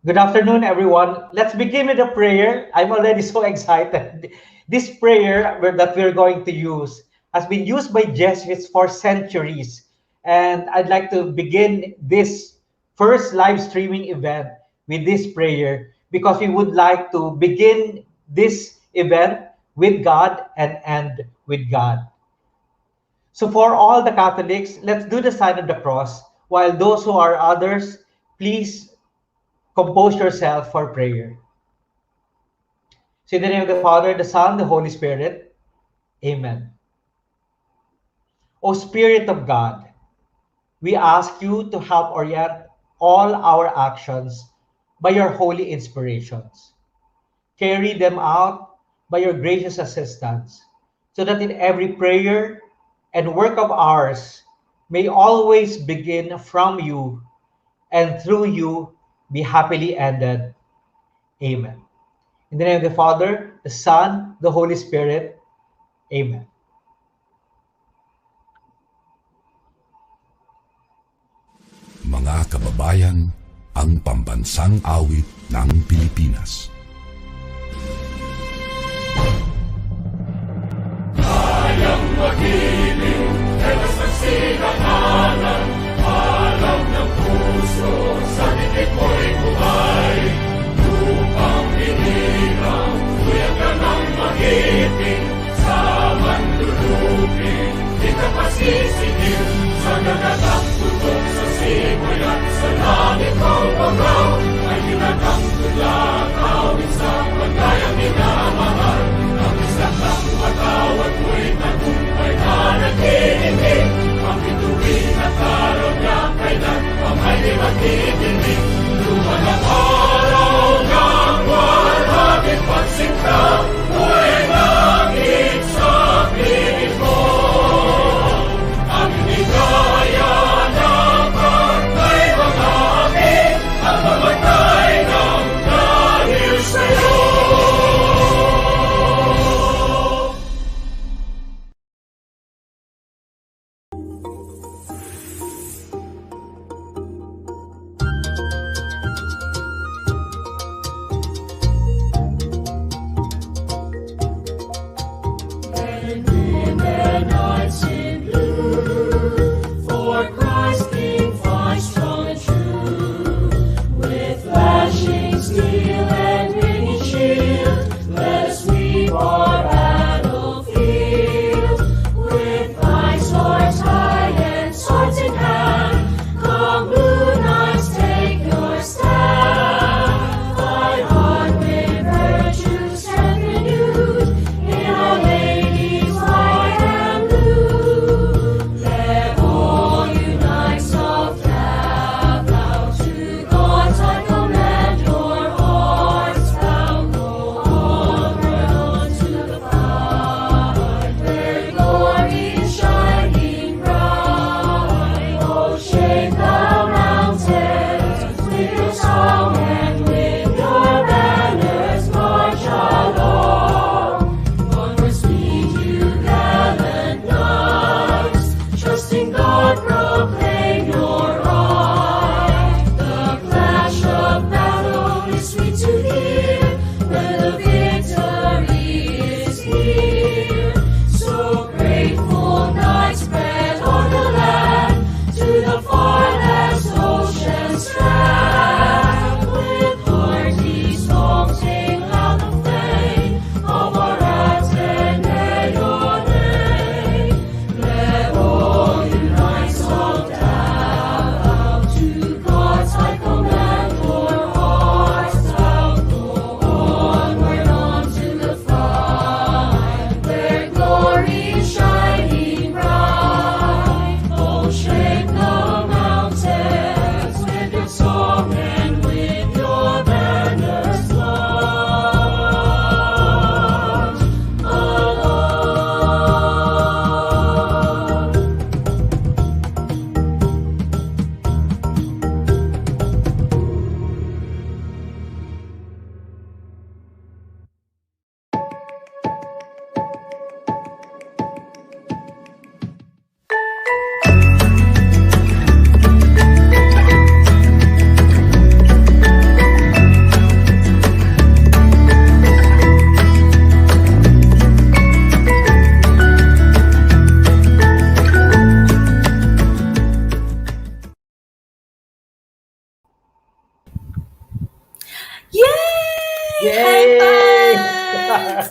Good afternoon, everyone. Let's begin with a prayer. I'm already so excited. This prayer that we're going to use has been used by Jesuits for centuries. And I'd like to begin this first live streaming event with this prayer because we would like to begin this event with God and end with God. So for all the Catholics, let's do the sign of the cross, while those who are others, please compose yourself for prayer. So in the name of the Father, the Son, the Holy Spirit. Amen. O Spirit of God, we ask you to help orient all our actions by your holy inspirations. Carry them out by your gracious assistance, so that in every prayer and work of ours may always begin from you and through you be happily ended. Amen. In the name of the Father, the Son, the Holy Spirit. Amen. Mga kababayan, ang pambansang awit ng Pilipinas. Kayang magiliw, telas ng sinangalan, alam ng puso, sa dikit mo'y buhay. Lupang hinirang, tuyag ka ng magiting, sa manlulupin, di ka pasisingil, sa nagatang tutok sa simoy at sa langit mo pagaw, ay ginatang tulad, awit sa pagkayang minamahal, ang isang ng patawad mo'y tagumpay na nag-iindig, ang bituin at araw niya kailan pamay di magdidinig, luman ang araw ng warhabit pagsinta, mo'y langit sa piling mo. Ang higaya na pagkay mga akin, ang mamatay ng dahil sa'yo. Mards!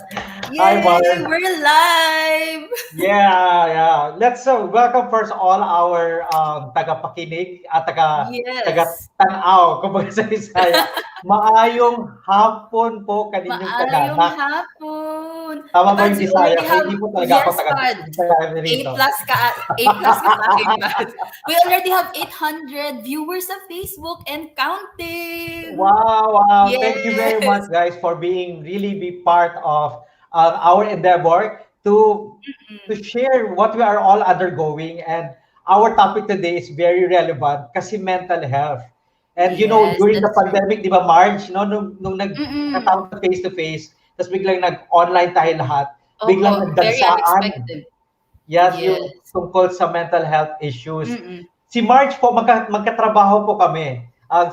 Hi, Yay! Mark. We're live! Yeah. Let's welcome first all our tagapakinig at taga Yes. tanaw kumbaga sa Bisaya. Maayong hapon po kaninyong Maayong taga. hapon! Tama ba Pads, yung we Bisaya already ko? have, Hindi po talaga ako yes, Pads. taga A rito. plus ka, A plus ka sa akin, Pads. We already have 800 viewers sa Facebook and counting! Wow. Yes! Thank you very much, guys, for being really be part of our endeavor to share what we are all undergoing. And our topic today is very relevant kasi mental health. And Yes, during the that's true. pandemic, di ba, March, no, nung nagkataon na face-to-face, tapos biglang nag-online tayo lahat, biglang Very nagdagsaan. unexpected. Yes, Yes. yung tungkol sa mental health issues. Mm-mm. Si March po, magkatrabaho po kami.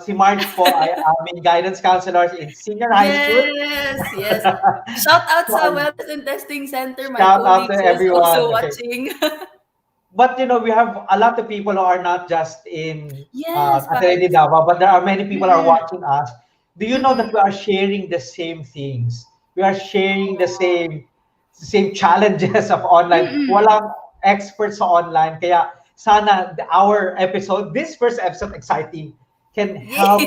Si March po ay aming guidance counselors in senior high school. Yes. Shout out sa Wellness and Testing Center, my Shout out to colleagues who's everyone. also Okay. watching. But we have a lot of people who are not just in Yes, Ateneo but Davao, but there are many people are watching us. Do you know that we are sharing the same things? We are sharing the same challenges of online. Walang experts sa online, kaya sana our episode, this first episode, exciting, can help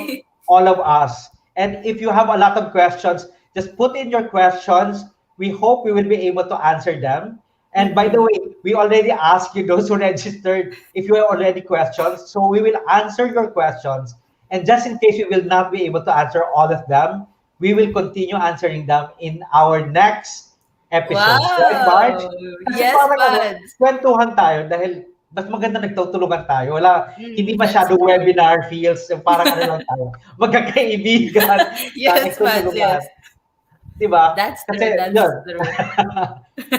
all of us. And if you have a lot of questions, just put in your questions. We hope we will be able to answer them. And by the way, we already asked you, those who registered, if you have already questions. So we will answer your questions. And just in case we will not be able to answer all of them, we will continue answering them in our next episode. Right, Marge? Wow! Kasi Yes, parang Pads. kwentuhan tayo dahil mas maganda nagtutulungan tayo. Hindi masyado That's true. webinar feels, parang lang tayo. Magkakaibigan. Yes, Pads, yes. Diba? That's true, Kasi, that's yun. true.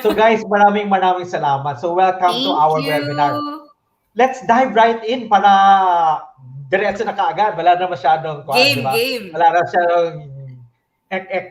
So guys, maraming salamat. So welcome to our webinar. Let's dive right in para diretso na kaagad. Wala na masyadong Game. Wala na masyadong ek-ek.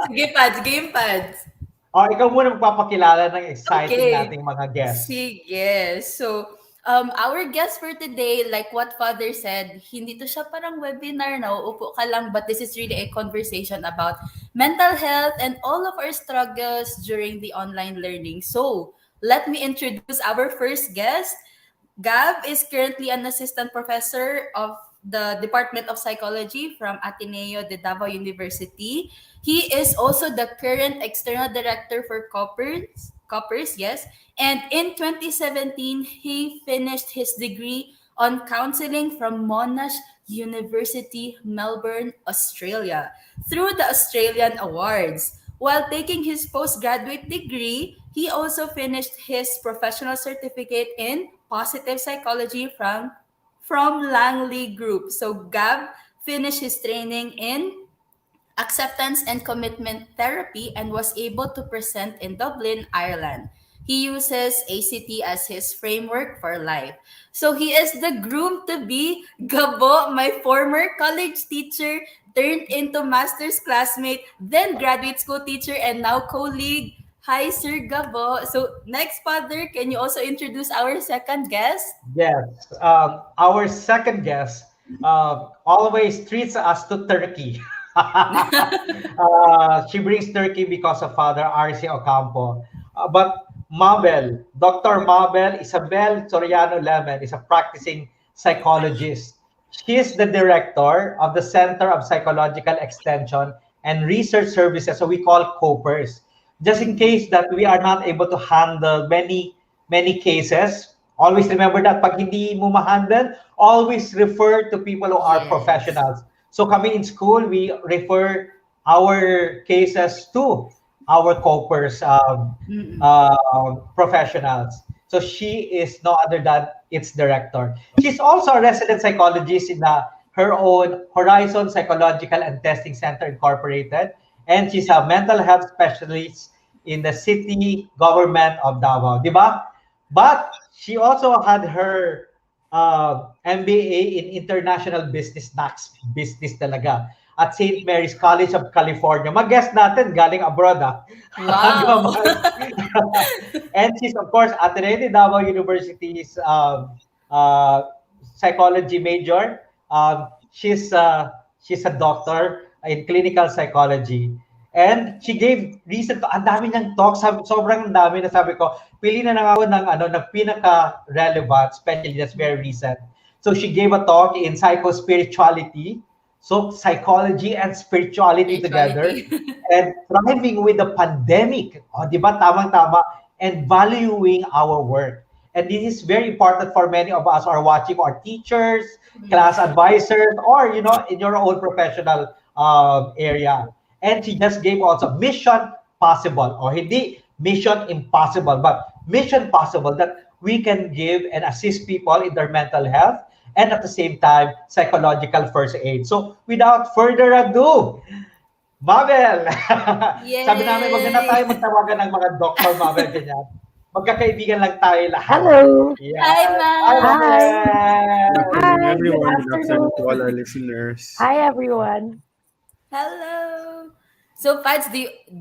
Sige, Pads, game, Pads. Ikaw muna magpapakilala ng exciting Okay. nating mga guests. Sige. So, our guest for today, like what Father said, hindi to siya parang webinar na uupo ka lang, but this is really a conversation about mental health and all of our struggles during the online learning. So, let me introduce our first guest. Gab is currently an assistant professor of the Department of Psychology from Ateneo de Davao University. He is also the current external director for Coppers, yes. And in 2017, he finished his degree on counseling from Monash University, Melbourne, Australia, through the Australian Awards. While taking his postgraduate degree, he also finished his professional certificate in positive psychology from Langley Group. So Gab finished his training in acceptance and commitment therapy and was able to present in Dublin, Ireland. He uses ACT as his framework for life. So he is the groom to be. Gabo, my former college teacher, turned into master's classmate, then graduate school teacher, and now colleague. Hi, Sir Gabo. So next, Father, can you also introduce our second guest? Yes. Our second guest always treats us to turkey. She brings turkey because of Father R.C. Ocampo. But Mabel, Dr. Mabel Isabel Soriano Lemon is a practicing psychologist. She is the director of the Center of Psychological Extension and Research Services, so we call COPERS. Just in case that we are not able to handle many cases, always remember that pag hindi mo ma-handle, always refer to people who are professionals. So kami in school, we refer our cases to our COPERS professionals. So she is no other than its director. She's also a resident psychologist in her own Horizon Psychological and Testing Center Incorporated. And she's a mental health specialist in the city government of Davao. Diba? But she also had her MBA in International Business, NACS business talaga, at St. Mary's College of California. Mag-guest natin, galing abroad. Wow! And she's, of course, Ateneo de Davao University's psychology major. She's a doctor in clinical psychology. And she gave reason to, ang dami niyang talk, sobrang dami na sabi ko, pili na lang ako ng pinaka-relevant, especially that's very recent. So she gave a talk in psychospirituality, so psychology and spirituality together, and thriving with the pandemic. O, di ba? Tamang-tama. And valuing our work. And this is very important for many of us who are watching, our teachers, class advisors, or, in your own professional area. And she just gave also mission possible, or hindi mission impossible, but mission possible, that we can give and assist people in their mental health, and at the same time, psychological first aid. So without further ado, Mabel! Sabi namin, wag na tayo magtawagan ng mga Dr. Mabel, ganyan. Magkakaibigan lang tayo lahat. Hello! Yeah. Hi, Ma'am! Hi, Hi, everyone. good Good afternoon to all our listeners. Hi, everyone. Hello! So, Pads,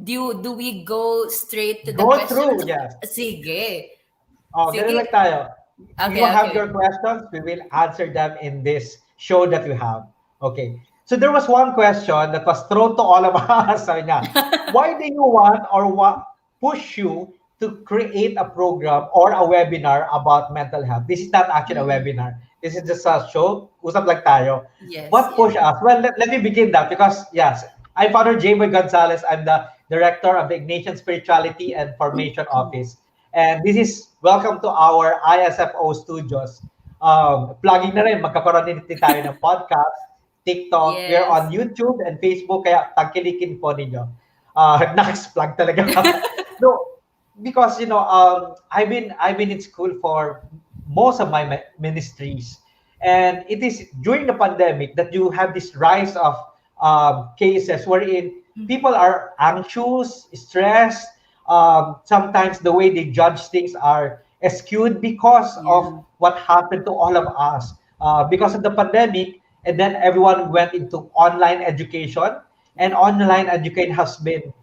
do we go straight to the Go questions? through, yes. Sige. Ganun lang tayo. Okay, You have okay. your questions, we will answer them in this show that we have. Okay. So there was one question that was thrown to all of us. Sabi niya, why do you want, or what push you to create a program or a webinar about mental health? This is not actually a webinar. This is just a show. Usap lang tayo. Yes, What push us? Well, let me begin that, because yes, I'm Father J.B. Gonzalez. I'm the director of the Ignatian Spirituality and Formation Office. And this is welcome to our ISFO studios. Plugging na rin, magkakaroon din tayo ng podcast, TikTok, Yes. we're on YouTube and Facebook, kaya tagkilikin po ninyo. Next plug talaga. No, because I've been in school for most of my ministries, and it is during the pandemic that you have this rise of cases wherein people are anxious, stressed. Sometimes the way they judge things are skewed because of what happened to all of us because of the pandemic. And then everyone went into online education, and online education has been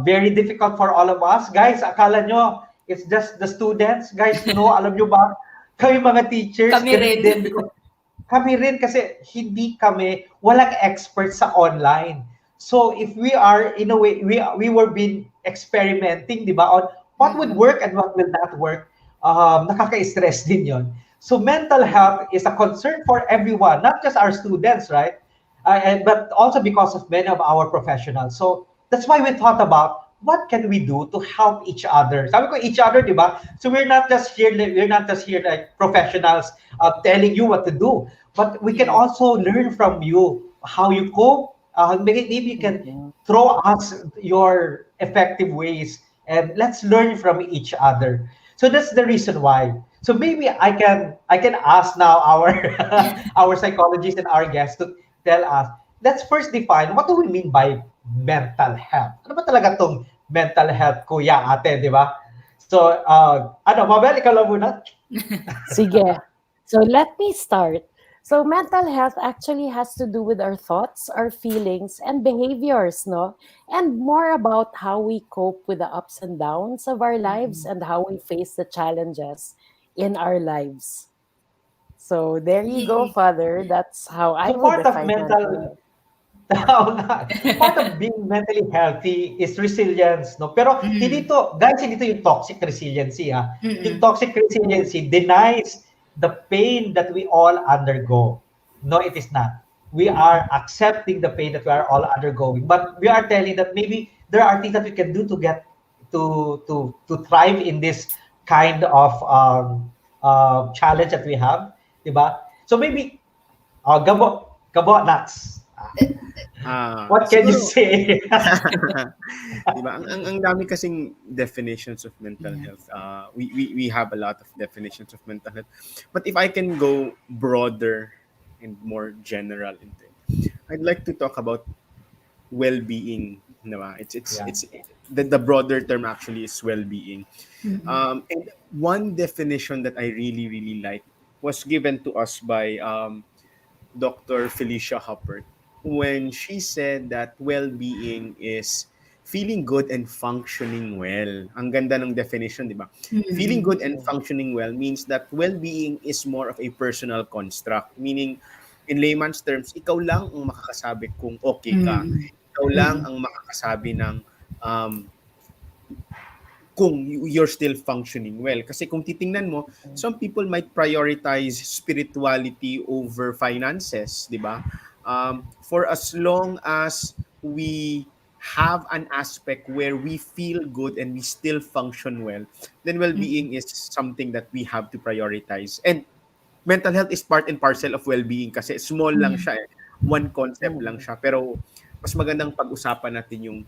very difficult for all of us. Guys, akala nyo, it's just the students. Guys, alam nyo ba, kami mga teachers, Kami rin. din, kami rin kasi hindi kami, walang experts sa online. So if we are, in a way, we were been experimenting, di ba, on what would work and what will not work. Nakaka-stress din yon. So mental health is a concern for everyone, not just our students, right? But also because of many of our professionals. So that's why we thought about what can we do to help each other. Sabi ko each other, di ba? So we're not just here like professionals telling you what to do, but we can also learn from you how you cope. Maybe you can throw us your effective ways, and let's learn from each other. So that's the reason why. So maybe I can ask now our our psychologists and our guests to tell us. Let's first define, what do we mean by mental health? Ano ba talaga tong mental health, kuya, ate, di ba? So, Mabel, ikaw lang muna. Sige. So let me start. So mental health actually has to do with our thoughts, our feelings, and behaviors, no? And more about how we cope with the ups and downs of our lives and how we face the challenges in our lives. So there you go, Father. That's how I So would part of define mental part of being mentally healthy is resilience, no? Pero hindi to yung toxic resiliency, ha? Yung toxic resiliency denies the pain that we all undergo. No, it is not. We are accepting the pain that we are all undergoing, but we are telling that maybe there are things that we can do to get to thrive in this kind of challenge that we have, diba? So maybe Gabo Nats. What can you say? Diba? Ang dami kasing definitions of mental health. We have a lot of definitions of mental health. But if I can go broader and more general into it, I'd like to talk about well-being. Diba? It's the broader term actually is well-being. And one definition that I really like was given to us by Dr. Felicia Huppert, when she said that well-being is feeling good and functioning well. Ang ganda ng definition, di ba? Feeling good and functioning well means that well-being is more of a personal construct. Meaning, in layman's terms, ikaw lang ang makakasabi kung okay ka. ikaw lang ang makakasabi ng um, kung you're still functioning well. Kasi kung titingnan mo, some people might prioritize spirituality over finances, di ba? For as long as we have an aspect where we feel good and we still function well, then well-being is something that we have to prioritize. And mental health is part and parcel of well-being kasi small lang siya eh. One concept lang siya. Pero mas magandang pag-usapan natin yung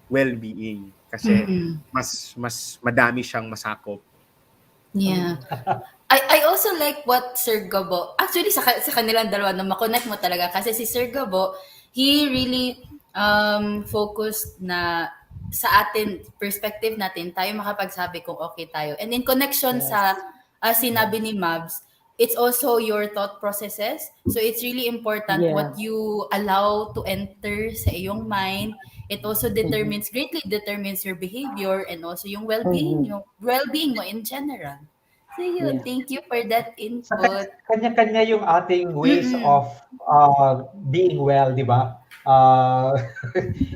well-being kasi mas madami siyang masakop. Yeah. I also like what Sir Gabo, actually sa kanilang dalawa na makonect mo talaga kasi si Sir Gabo, he really focused na sa atin, perspective natin, tayo makapagsabi kung okay tayo. And in connection sa sinabi ni Mabs, it's also your thought processes. So it's really important what you allow to enter sa iyong mind. It also greatly determines your behavior and also yung well-being mo in general. So yun, thank you for that input. Kanya-kanya yung ating ways of being well, di ba?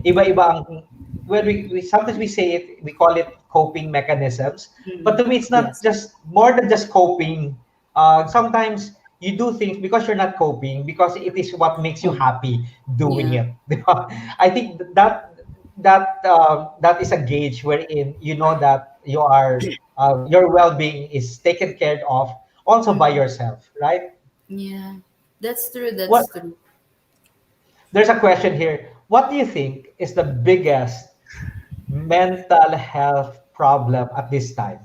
Iba-iba ang, well, we sometimes we say it, we call it coping mechanisms. But to me, it's not just more than just coping. Sometimes you do things because you're not coping, because it is what makes you happy doing it. Di ba? I think that is a gauge wherein you know that you are your well-being is taken care of also by yourself, right? Yeah, that's true. True. There's a question here. What do you think is the biggest mental health problem at this time?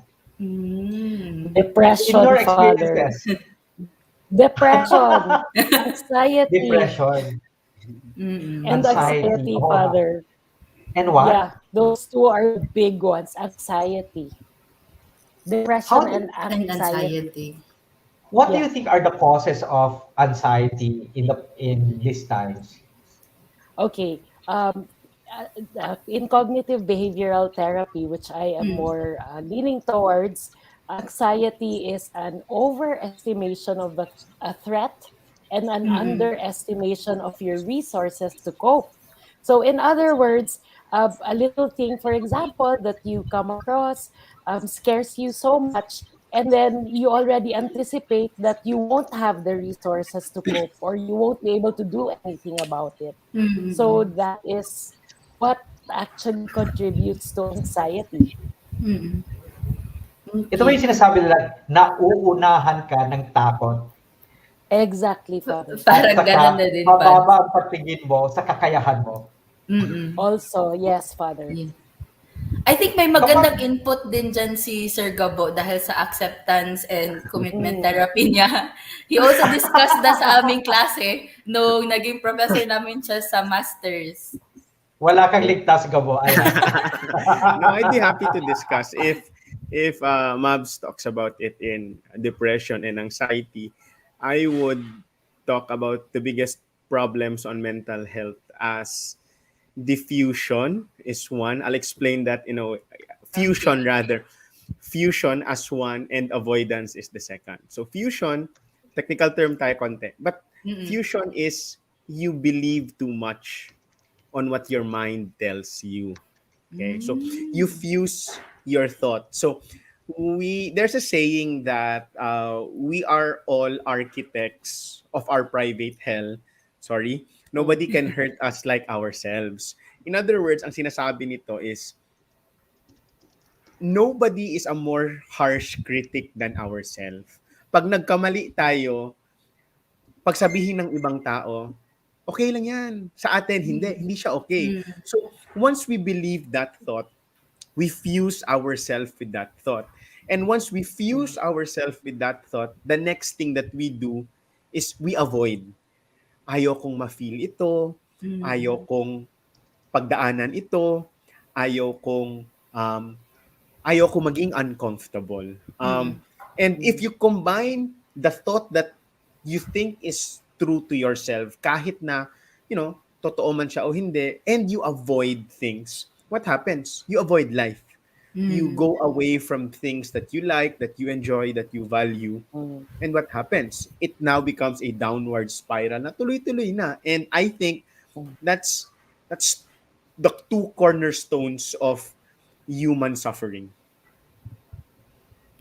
Depression, In your Father. experiences. Depression, anxiety, Depression, and anxiety, Father. And what? Yeah, those two are the big ones. Anxiety. Depression and anxiety. What do you think are the causes of anxiety in these times? Okay. In cognitive behavioral therapy, which I am more leaning towards, anxiety is an overestimation of a threat and an underestimation of your resources to cope. So, in other words, a little thing, for example, that you come across scares you so much, and then you already anticipate that you won't have the resources to cope or you won't be able to do anything about it. So, that is what actually contributes to anxiety. Ito ba yung sinasabi nila, nauunahan ka ng takot? Exactly, Father. Parang ganun na din, Pat. Mababa ang pagtingin mo sa kakayahan mo. Also, yes, Father. Yeah. I think may magandang input din dyan si Sir Gabo dahil sa acceptance and commitment therapy niya. He also discussed that sa aming klase nung naging professor namin siya sa masters. Wala kang ligtas, Gabo. No, I'd be happy to discuss if Mabs talks about it in depression and anxiety. I would talk about the biggest problems on mental health as diffusion is one. I'll explain that, fusion rather. Fusion as one and avoidance is the second. So fusion, technical term tayo konti. But fusion is you believe too much on what your mind tells you. Okay? So you fuse your thought. So there's a saying that we are all architects of our private hell. Sorry. Nobody can hurt us like ourselves. In other words, ang sinasabi nito is nobody is a more harsh critic than ourselves. Pag nagkamali tayo, pagsabihin ng ibang tao, okay lang yan. Sa atin, hindi siya okay. So, once we believe that thought, we fuse ourselves with that thought. And once we fuse ourselves with that thought, the next thing that we do is we avoid. Ayaw kong ma-feel ito, ayaw kong pagdaanan ito, ayaw kong maging uncomfortable. And if you combine the thought that you think is true to yourself, kahit na, totoo man siya o hindi, and you avoid things, what happens? You avoid life. You go away from things that you like, that you enjoy, that you value. And what happens? It now becomes a downward spiral na tuloy-tuloy na. And I think that's the two cornerstones of human suffering.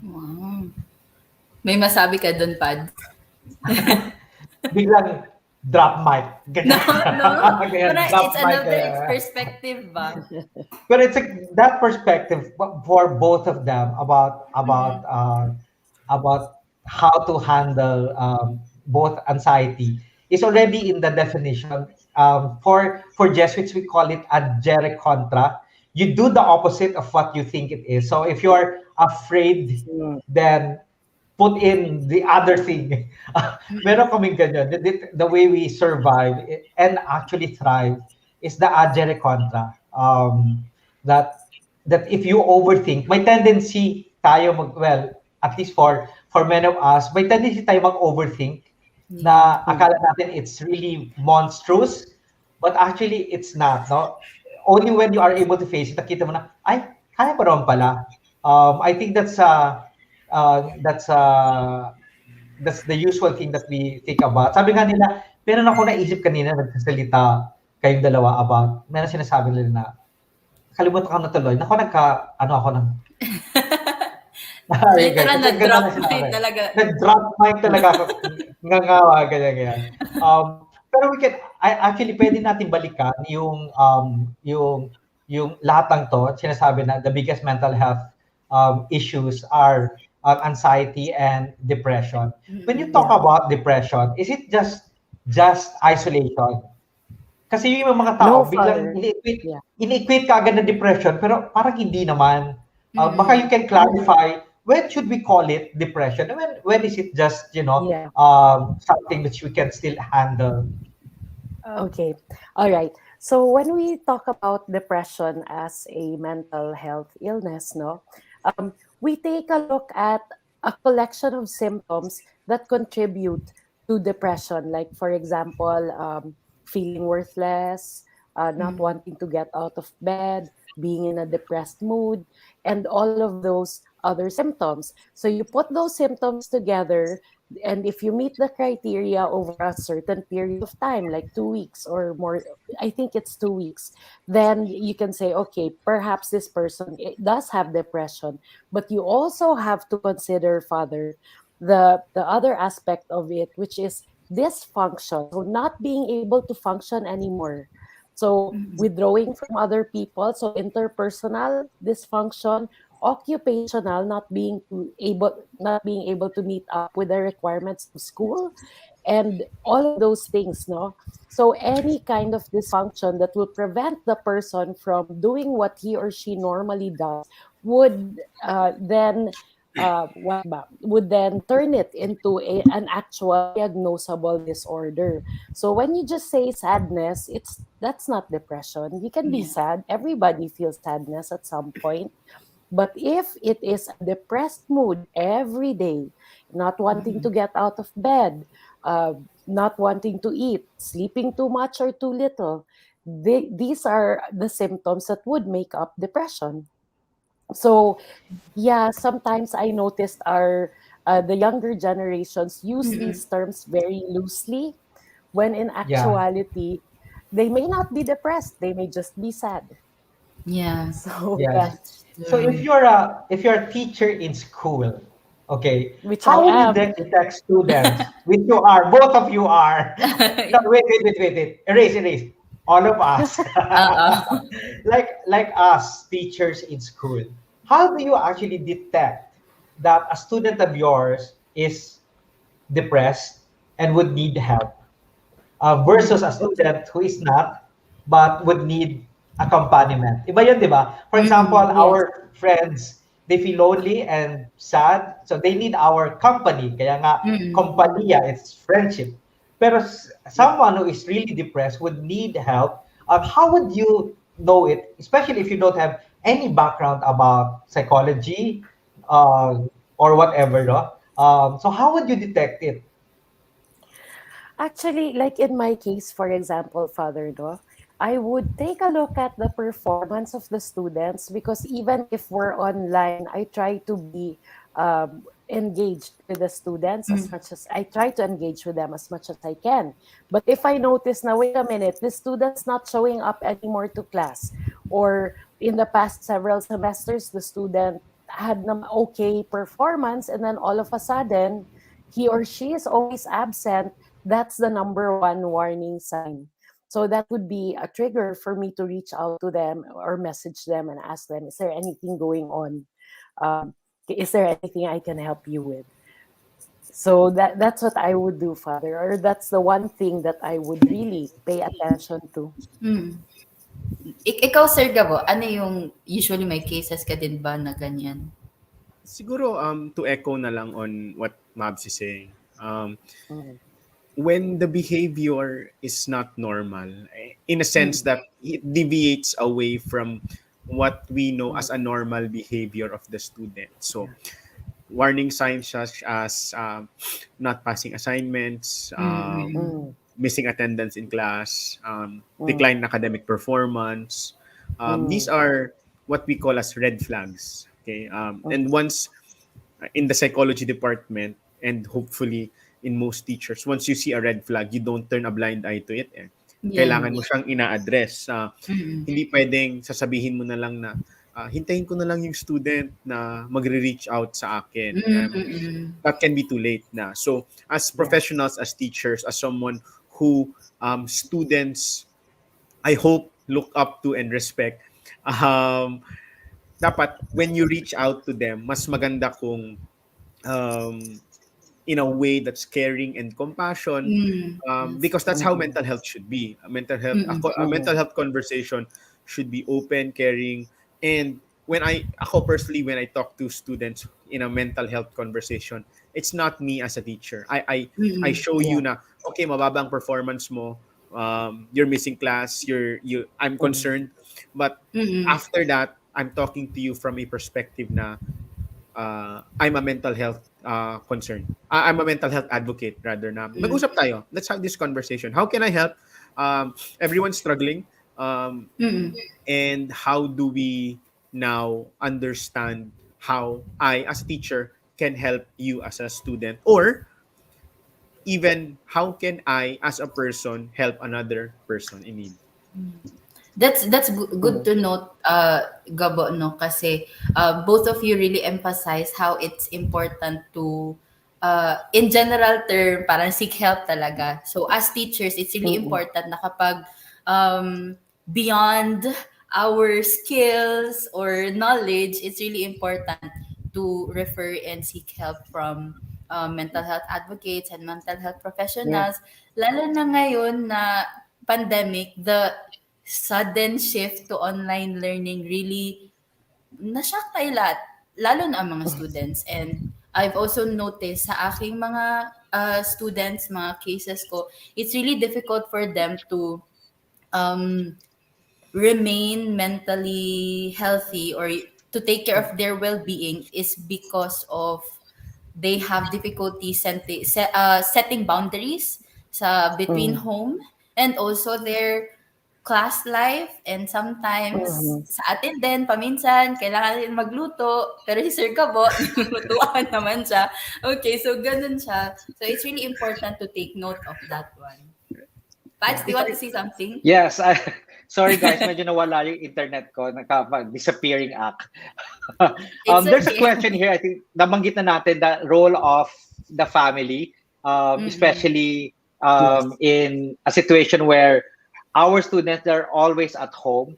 Wow. May masabi ka dun, Pad? Biglang drop mic. No, Ganyan. no. Ganyan, Pero drop it's mic. another perspective ba? But it's that perspective for both of them about how to handle both anxiety is already in the definition. For Jesuits, we call it adjere contra. You do the opposite of what you think it is. So if you're afraid, then put in the other thing. Meron kaming ganyan. The way we survive and actually thrive is the adjere contra. That if you overthink, may tendency tayo well, at least for many of us, may tendency tayo mag-overthink na akala natin it's really monstrous, but actually it's not, no? Only when you are able to face it, nakita mo na, ay, kaya pa naman pala. I think that's the usual thing that we think about. Sabi nga nila, meron ako naisip kanina, nagsasalita kayong dalawa about, meron sinasabi nila na, kalimutan ko na tuloy. Naku, ako ng... Literal na drop mic talaga. Nag-drop mic talaga ako. Ngangawa, ganyan. Pero actually, pwede natin balikan yung lahat ng to, sinasabi na the biggest mental health issues are anxiety and depression. When you talk about depression, is it just isolation? Kasi yung mga tao, biglang ini-equate ka agad na depression, pero parang hindi naman. Baka you can clarify, when should we call it depression? When is it just, something which we can still handle? Okay. All right. So when we talk about depression as a mental health illness, we take a look at a collection of symptoms that contribute to depression. Like, for example, feeling worthless, not wanting to get out of bed, being in a depressed mood, and all of those other symptoms. So you put those symptoms together, and if you meet the criteria over a certain period of time, like 2 weeks or more, I think it's 2 weeks, then you can say, okay, perhaps this person does have depression. But you also have to consider, Father, the other aspect of it, which is dysfunction, so not being able to function anymore. So withdrawing from other people, so interpersonal dysfunction, occupational, not being able to meet up with the requirements of school, and all of those things, So any kind of dysfunction that will prevent the person from doing what he or she normally does would then turn it into an actual diagnosable disorder. So when you just say sadness, that's not depression. You can be sad. Everybody feels sadness at some point. But if it is a depressed mood every day, not wanting to get out of bed, not wanting to eat, sleeping too much or too little, these are the symptoms that would make up depression. So, sometimes I noticed the younger generations use these terms very loosely, when in actuality, they may not be depressed; they may just be sad. Yeah. So, So if you're a teacher in school, okay, which how I would am. you detect students? Which you are, both of you are. No, wait. Erase. All of us. like us, teachers in school. How do you actually detect that a student of yours is depressed and would need help versus a student who is not but would need accompaniment? Iba yun, di ba? For example, our friends, they feel lonely and sad, so they need our company. Kaya nga, kompanya, it's friendship. Pero someone who is really depressed would need help. How would you know it, especially if you don't have any background about psychology or whatever, no? So how would you detect it? Actually, like in my case, for example, Father, I would take a look at the performance of the students, because even if we're online, I try to be engaged with the students as much as I try to engage with them as much as I can. But if I notice now, wait a minute, the student's not showing up anymore to class, or in the past several semesters, the student had an okay performance, and then all of a sudden, he or she is always absent, that's the number one warning sign. So that would be a trigger for me to reach out to them or message them and ask them, is there anything going on? Um, is there anything I can help you with? So that's what I would do, Father, or that's the one thing that I would really pay attention to. Ikaw, Sir Gabo, ano yung usually may cases ka din ba na ganyan? Siguro to echo na lang on what Mabs is saying. Mm. When the behavior is not normal, in a sense that it deviates away from what we know as a normal behavior of the student. So, warning signs such as not passing assignments, missing attendance in class, decline in academic performance. These are what we call as red flags. Okay, and once in the psychology department, and hopefully in most teachers, once you see a red flag, you don't turn a blind eye to it. Kailangan mo siyang ina-address. Hindi pwedeng sasabihin mo na lang na hintayin ko na lang yung student na magre-reach out sa akin. That can be too late na. So, as professionals, as teachers, as someone who students, I hope, look up to and respect, dapat when you reach out to them, mas maganda kung in a way that's caring and compassion, because that's how mental health should be. A mental health conversation should be open, caring, and ako personally, when I talk to students in a mental health conversation, it's not me as a teacher. I show you na okay, mababa ang performance mo, you're missing class, I'm concerned, but after that, I'm talking to you from a perspective na I'm a mental health concern. I'm a mental health advocate rather na. Mag-usap tayo. Let's have this conversation. How can I help? Everyone's struggling. And how do we now understand how I, as a teacher, can help you as a student? Or even how can I, as a person, help another person in need? That's good to note, Gabo, no? Kasi both of you really emphasize how it's important to, in general term, parang seek help talaga. So as teachers, it's really important na kapag beyond our skills or knowledge, it's really important to refer and seek help from mental health advocates and mental health professionals. Lalo na ngayon na pandemic, the sudden shift to online learning really na-shock tayo lahat, lalo na ang mga students. And I've also noticed sa aking mga students, mga cases ko, it's really difficult for them to remain mentally healthy or to take care of their well-being is because of they have difficulty setting boundaries between home and also their class life, and sometimes sa atin din paminsan kailangan natin magluto, pero si Sir Gabo lutuan naman siya. Okay, so ganun siya. So it's really important to take note of that one. Pads, do you want to say something? Yes. Sorry guys, medyo nawala yung internet ko, disappearing act. There's a question here. I think nabanggit na natin the role of the family, especially in a situation where our students are always at home.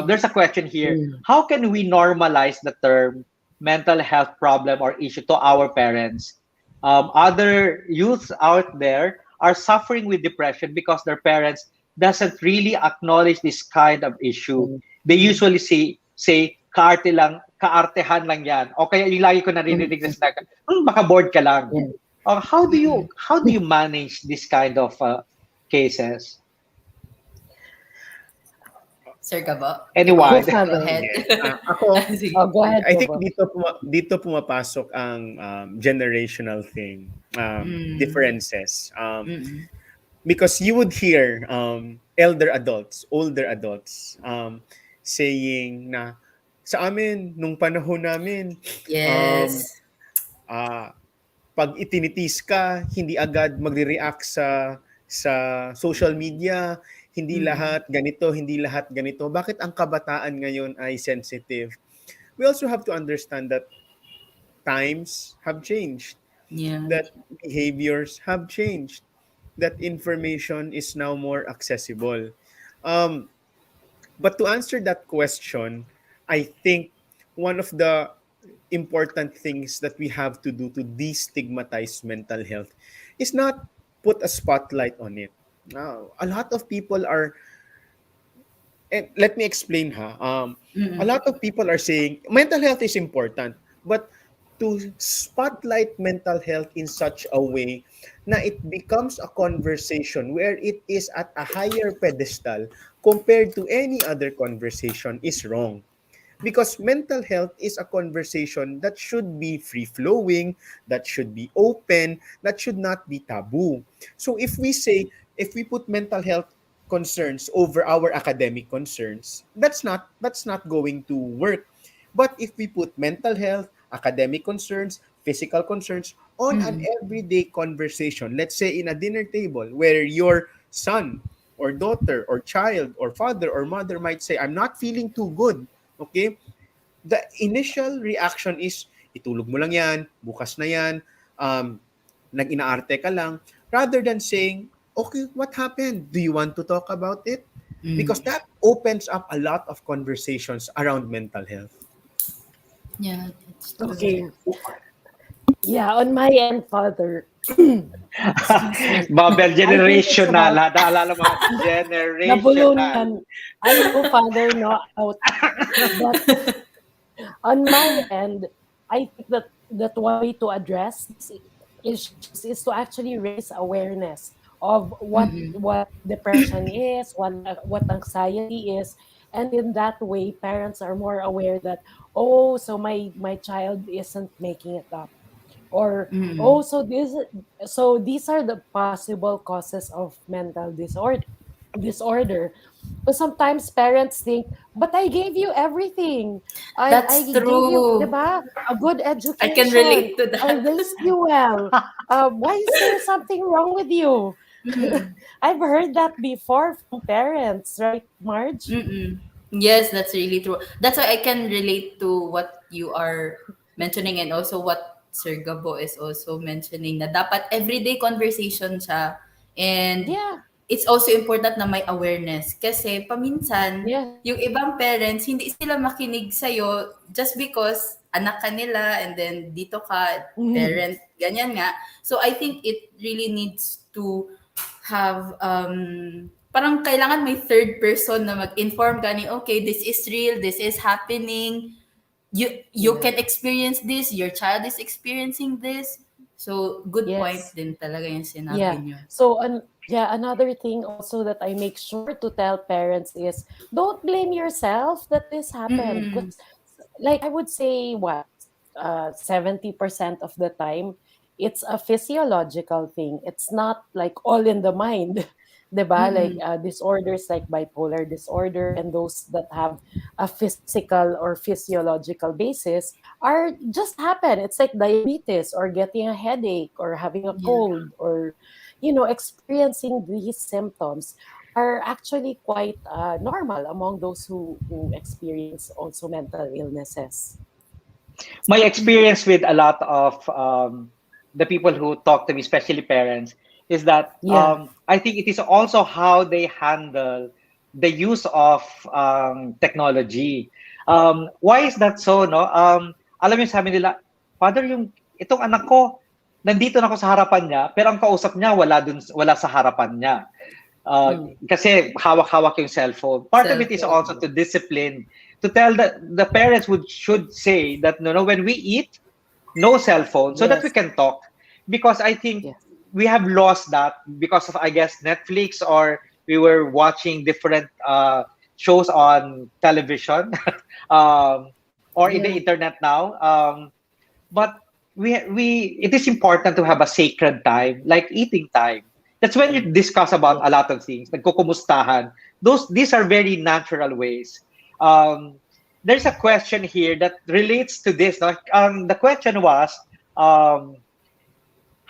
There's a question here. How can we normalize the term mental health problem or issue to our parents? Other youths out there are suffering with depression because their parents doesn't really acknowledge this kind of issue. They usually say kaartehan lang yan. O kaya yung lagi ko narinig na sinabi, baka bored ka lang. How do you manage this kind of cases? Sir Gabo? Anyone? Go ahead. Ako, Go ahead, I think Gabo. dito pumapasok ang generational thing, differences. Because you would hear older adults saying na sa amin nung panahon namin, yes, Pag itinitis ka, hindi agad magre-react sa social media, hindi lahat ganito, hindi lahat ganito. Bakit ang kabataan ngayon ay sensitive? We also have to understand that times have changed, Yeah. that behaviors have changed, that information is now more accessible. Um, but to answer that question, I think one of the important things that we have to do to destigmatize mental health is not put a spotlight on it. Now, a lot of people are, and let me explain a lot of people are saying mental health is important, but to spotlight mental health in such a way na it becomes a conversation where it is at a higher pedestal compared to any other conversation is wrong. Because mental health is a conversation that should be free flowing, that should be open, that should not be taboo. So if we put mental health concerns over our academic concerns, that's not going to work. But if we put mental health, academic concerns, physical concerns on an everyday conversation, let's say in a dinner table where your son or daughter or child or father or mother might say, I'm not feeling too good. Okay? The initial reaction is, itulog mo lang yan, bukas na yan, nag-inaarte ka lang, rather than saying, okay, what happened? Do you want to talk about it? Because that opens up a lot of conversations around mental health. Yeah, that's true. Okay. Yeah, on my end, Father. Bubble generation na. Lahat naalala mo, generation na. Nabulunan. I know, Father, no out. But on my end, I think that one way to address this is to actually raise awareness of what depression is, what anxiety is, and in that way, parents are more aware that, oh, so my child isn't making it up, or oh, so these are the possible causes of mental disorder. But sometimes parents think, but I gave you everything. That's I gave you, true. diba, a good education. I can relate to that. I raised you well. Why is there something wrong with you? I've heard that before from parents, right, Marge? Yes, that's really true. That's why I can relate to what you are mentioning, and also what Sir Gabo is also mentioning, na dapat everyday conversation siya. And Yeah. it's also important na may awareness. Kasi paminsan, Yeah. yung ibang parents, hindi sila makinig sa'yo just because anak ka nila and then dito ka, parent, ganyan nga. So I think it really needs to have, parang kailangan may third person na mag-inform ka ni, okay, this is real, this is happening, you can experience this, your child is experiencing this. So, good point din talaga yung sinabi niyo. So, another thing also that I make sure to tell parents is, don't blame yourself that this happened. Because, like, I would say, 70% of the time, it's a physiological thing. It's not like all in the mind. Diba? Like disorders like bipolar disorder and those that have a physical or physiological basis are just happen. It's like diabetes or getting a headache or having a cold or, experiencing these symptoms are actually quite normal among those who experience also mental illnesses. My experience with a lot of the people who talk to me, especially parents, is that I think it is also how they handle the use of technology. Why is that so? No, alam mo, sabi nila, Father, itong anak ko, nandito na ako sa harapan niya, pero ang kausap niya wala sa harapan niya. Kasi hawak-hawak yung cellphone. Part of it is also to discipline, to tell that the parents should say that when we eat, no cell phone, so that we can talk. Because I think we have lost that because of, I guess, Netflix, or we were watching different shows on television or in the internet now. But it is important to have a sacred time, like eating time. That's when you discuss about a lot of things, nagkukumustahan. These are very natural ways. There's a question here that relates to this. No? The question was,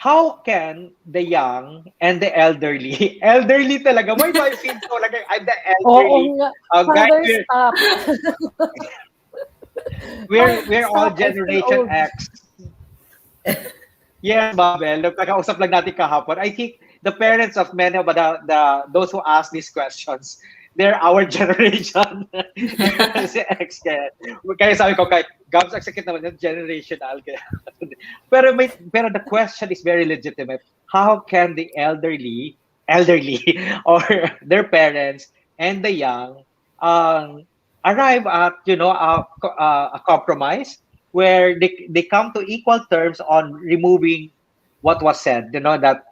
how can the young and the elderly, elderly talaga, why do I feel so like I'm the Oo elderly? nga. Guys, Father, stop. we're all Stop, I feel Generation old. X. Yes, Babel. Nagkakausap lang natin kahapon. I think the parents of many of those who ask these questions, they're our generation. Si X kaya. Kaya sabi ko, kay Gabs, ang sakit naman yung generational. Kaya. pero the question is very legitimate. How can the elderly, or their parents and the young arrive at, a compromise where they come to equal terms on removing what was said, that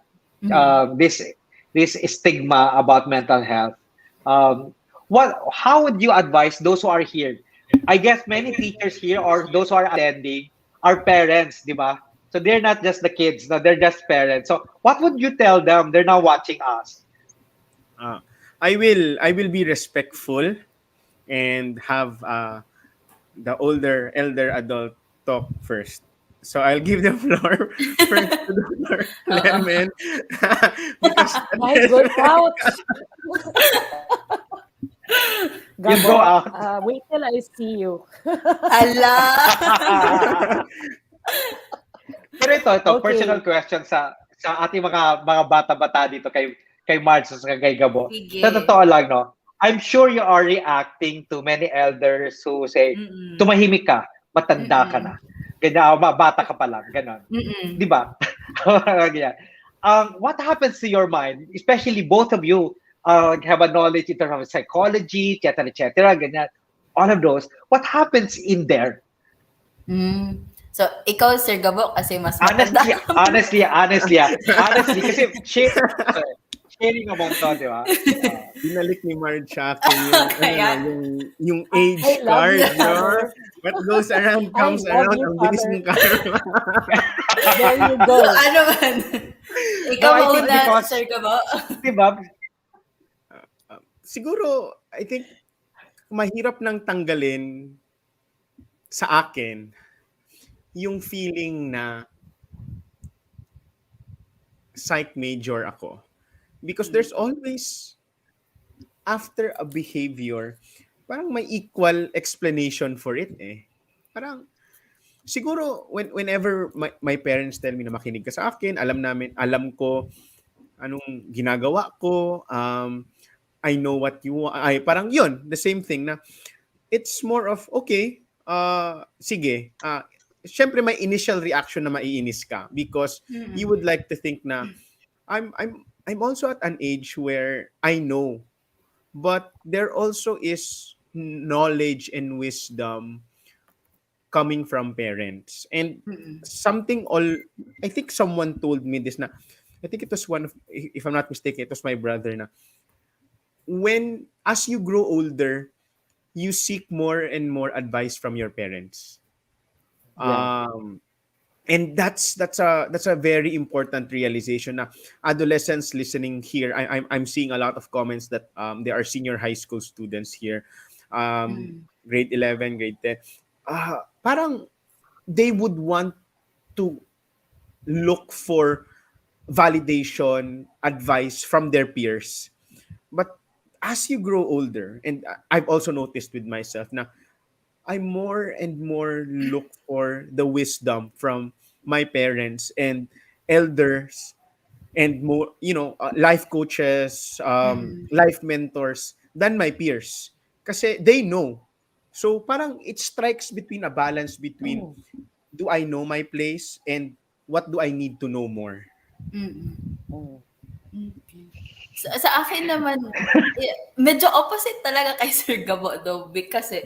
this stigma about mental health. How would you advise those who are here? I guess many teachers here or those who are attending are parents, di ba? So they're not just the kids, no, they're just parents. So what would you tell them? They're now watching us. I will be respectful and have the elder adult talk first. So I'll give the floor first to Dr. Lemon because My good ouch. You go out. Wait till I see you. Ala! Pero ito, Okay. personal question sa ating mga bata-bata dito kay Marge sa kay Gabo. Sige. Sa totoo lang, no? I'm sure you are reacting to many elders who say, tumahimik ka, matanda ka na. Ganyan, bata ka pa lang, ganon. Di ba? Ganyan. What happens to your mind, especially both of you have a knowledge in terms of psychology, etc., ganyan, all of those, what happens in there? So, ikaw, Sir Gabo, kasi mas matanda. Honestly, kasi sharing naman to, di ba? binalik ni Marge sa akin yung age I love card, you, no? Father. What goes around comes I love around. you, Ang bilis Father. ng karma. There you go. Ano man? Ikaw No, I think muna, because- Sir Gabo. Di ba? Siguro, I think, mahirap nang tanggalin sa akin yung feeling na psych major ako. Because there's always, after a behavior, parang may equal explanation for it eh. Parang, siguro, whenever my parents tell me na makinig ka sa akin, alam ko anong ginagawa ko, I know what you want. Ay, parang yun, the same thing na, it's more of, okay, sige, syempre may initial reaction na maiinis ka because you would like to think na, I'm also at an age where I know, but there also is knowledge and wisdom coming from parents. And I think someone told me this na, I think it was if I'm not mistaken, it was my brother na, as you grow older, you seek more and more advice from your parents. Yeah. And that's a very important realization na adolescents listening here. I'm seeing a lot of comments that there are senior high school students here, grade 11, grade 10. Parang they would want to look for validation, advice from their peers. But as you grow older, and I've also noticed with myself na I more and more look for the wisdom from my parents and elders and more, life coaches, life mentors than my peers. Kasi they know. So parang it strikes between a balance between do I know my place and what do I need to know more? Sa akin naman, medyo opposite talaga kay Sir Gabo though kasi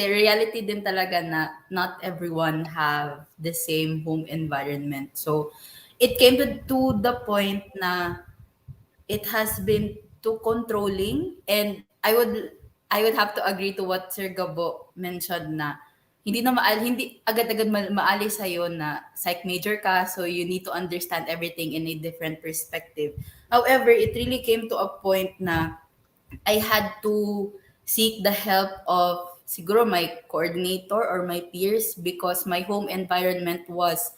reality din talaga na not everyone have the same home environment. So it came to the point na it has been too controlling, and I would have to agree to what Sir Gabo mentioned na hindi agad-agad maalis sa'yo na psych major ka, so you need to understand everything in a different perspective. However, it really came to a point na I had to seek the help of siguro my coordinator or my peers because my home environment was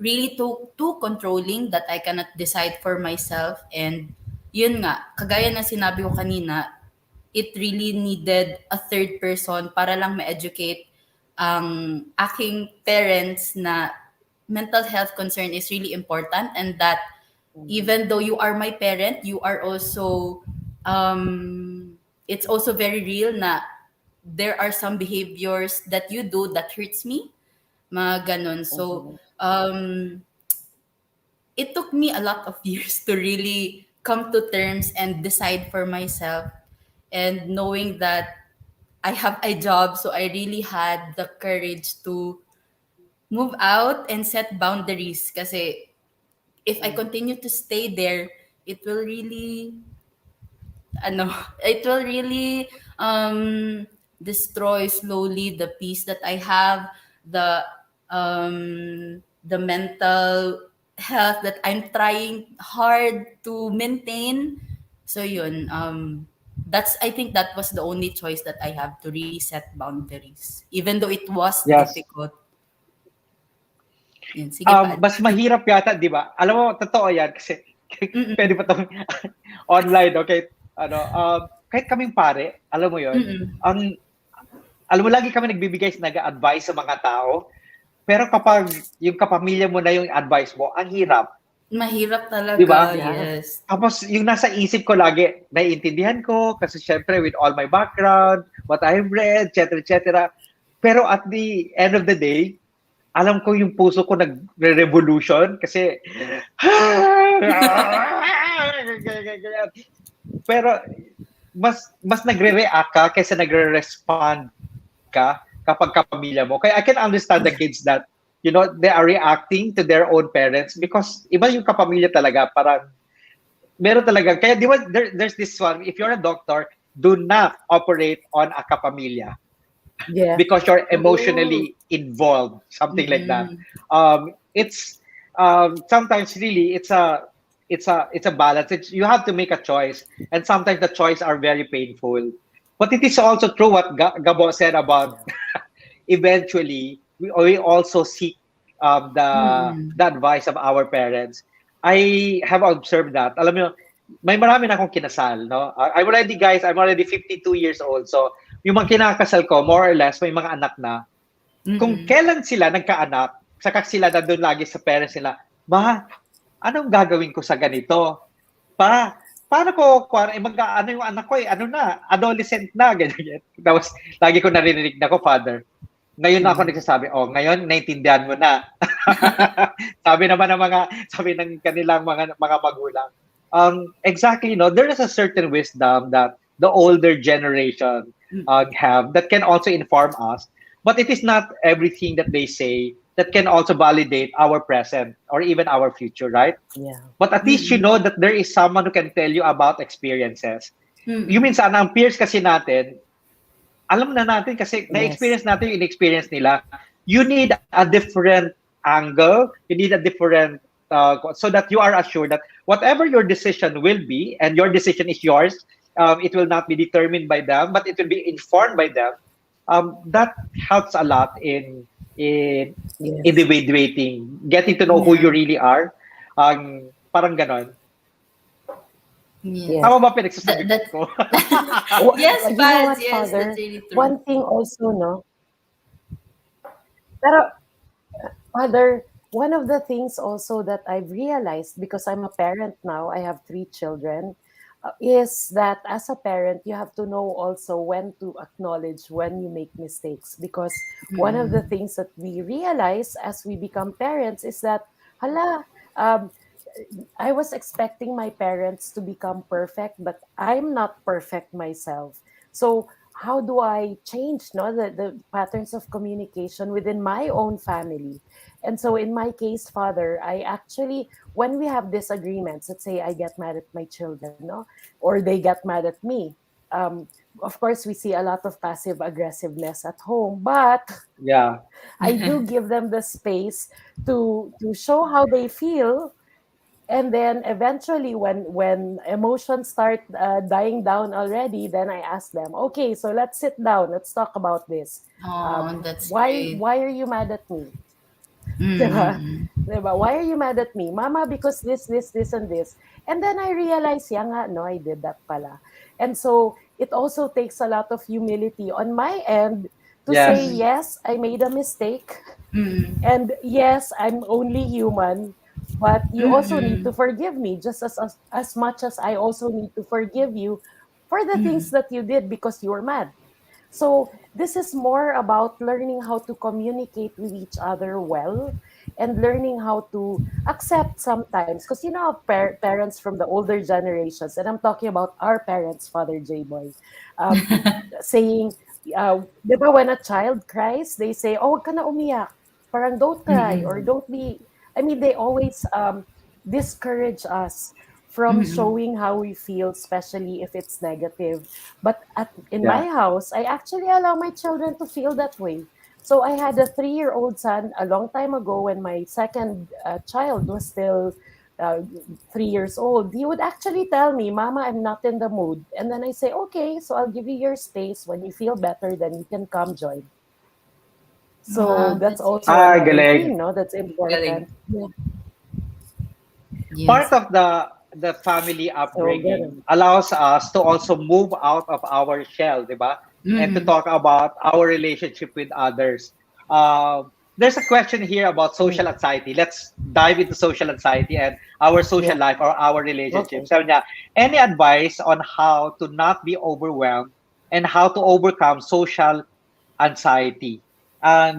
really too controlling that I cannot decide for myself. And yun nga, kagaya ng sinabi ko kanina, it really needed a third person para lang ma-educate ang aking parents na mental health concern is really important, and that even though you are my parent, you are also, it's also very real na there are some behaviors that you do that hurts me, mga ganon. So, it took me a lot of years to really come to terms and decide for myself, and knowing that I have a job, so I really had the courage to move out and set boundaries. Kasi if I continue to stay there, it will really, it will really destroy slowly the peace that I have, the mental health that I'm trying hard to maintain. So yun, I think that was the only choice that I have, to really set boundaries, even though it was Yes. difficult. Yun, sige pa. Mas mahirap yata, di ba? Alam mo, totoo yan kasi pwede pa itong online, okay? Kahit kaming pare, alam mo yon, alam mo, lagi kami nagbibigay, nag-advise sa mga tao, pero kapag yung kapamilya mo na yung advice mo, ang hirap. Mahirap talaga, Diba? yes. Tapos yung nasa isip ko lagi, naiintindihan ko kasi syempre with all my background, what I've read, etc. Pero at the end of the day, alam ko yung puso ko nagre-revolution kasi pero mas nagre-react ka kaysa nagre-respond ka kapag kapamilya mo. Kaya I can understand the kids that, you know, they are reacting to their own parents because iba yung kapamilya talaga, parang meron talaga. Kaya di ba, there's this one, if you're a doctor, do not operate on a kapamilya. Yeah. Because you're emotionally involved, something like that. It's sometimes really it's a balance. You have to make a choice, and sometimes the choice are very painful. But it is also true what Gabo said about eventually we also seek the advice of our parents. I have observed that. Alam mo, may marami na akong kinasal, no? I'm already 52 years old. So, yung mga kinakasal ko, more or less, may mga anak na. Kung kailan sila nagkaanak, saka sila na doon lagi sa parents nila, ma, anong gagawin ko sa ganito? Paano ko, ano yung anak ko adolescent na, ganyan. Tapos, lagi ko narinig na ko, Father. Ngayon ako nagsasabi, ngayon, naintindihan mo na. sabi ng kanilang mga magulang. Exactly, there is a certain wisdom that the older generation have that can also inform us, but it is not everything that they say that can also validate our present or even our future, right? Yeah. But at least you know that there is someone who can tell you about experiences. You mean sana ang peers kasi natin, alam na natin kasi na-experience natin yung in-experience nila. You need a different angle, you need a different so that you are assured that whatever your decision will be, and your decision is yours, it will not be determined by them, but it will be informed by them. That helps a lot in individuating, getting to know who you really are. Parang ganon. Yeah. Tama ba pinagsasabi ko? Yes, You know what, yes, Father? that's really true. One thing also, no? Pero, Father, one of the things also that I've realized, because I'm a parent now, I have 3 children, is that as a parent, you have to know also when to acknowledge when you make mistakes. Because one of the things that we realize as we become parents is that, I was expecting my parents to become perfect, but I'm not perfect myself. So how do I change the patterns of communication within my own family? And so in my case, Father, I actually, when we have disagreements, let's say I get mad at my children, or they get mad at me, of course, we see a lot of passive aggressiveness at home, but I do give them the space to show how they feel. And then eventually when emotions start dying down already, then I ask them, okay, so let's sit down, let's talk about this. That's why great. why are you mad at me? Diba? Mm. Diba? Why are you mad at me? Mama, because this, and this. And then I realized, yeah nga, no, I did that pala. And so it also takes a lot of humility on my end to say, Yes. yes, I made a mistake. Mm. And yes, I'm only human, but you also need to Mm. forgive me just as much as I also need to forgive you for the things Mm. that you did because you were mad. So this is more about learning how to communicate with each other well and learning how to accept sometimes. Because you know, parents from the older generations, and I'm talking about our parents, Father J. Boy, um, saying, di ba when a child cries, they say, oh, wag ka na umiyak. Parang don't cry or Mm. don't be. I mean, they always discourage us from Mm. showing how we feel, especially if it's negative. But in Yeah. my house, I actually allow my children to feel that way. So I had a 3-year-old son a long time ago when my second child was still 3 years old. He would actually tell me, Mama, I'm not in the mood. And then I say, okay, so I'll give you your space. When you feel better, then you can come join. So Wow, that's that's also really another Galing. thing, no, that's galing. important. Yeah. Part Yes. of the family So upbringing ganun. allows us to also move out of our shell, di ba? And to Mm. talk about our relationship with others. There's a question here about social Mm. anxiety. Let's dive into social anxiety and our social Yeah. life or our Okay. relationships. Sabi niya, any advice on how to not be overwhelmed and how to overcome social anxiety?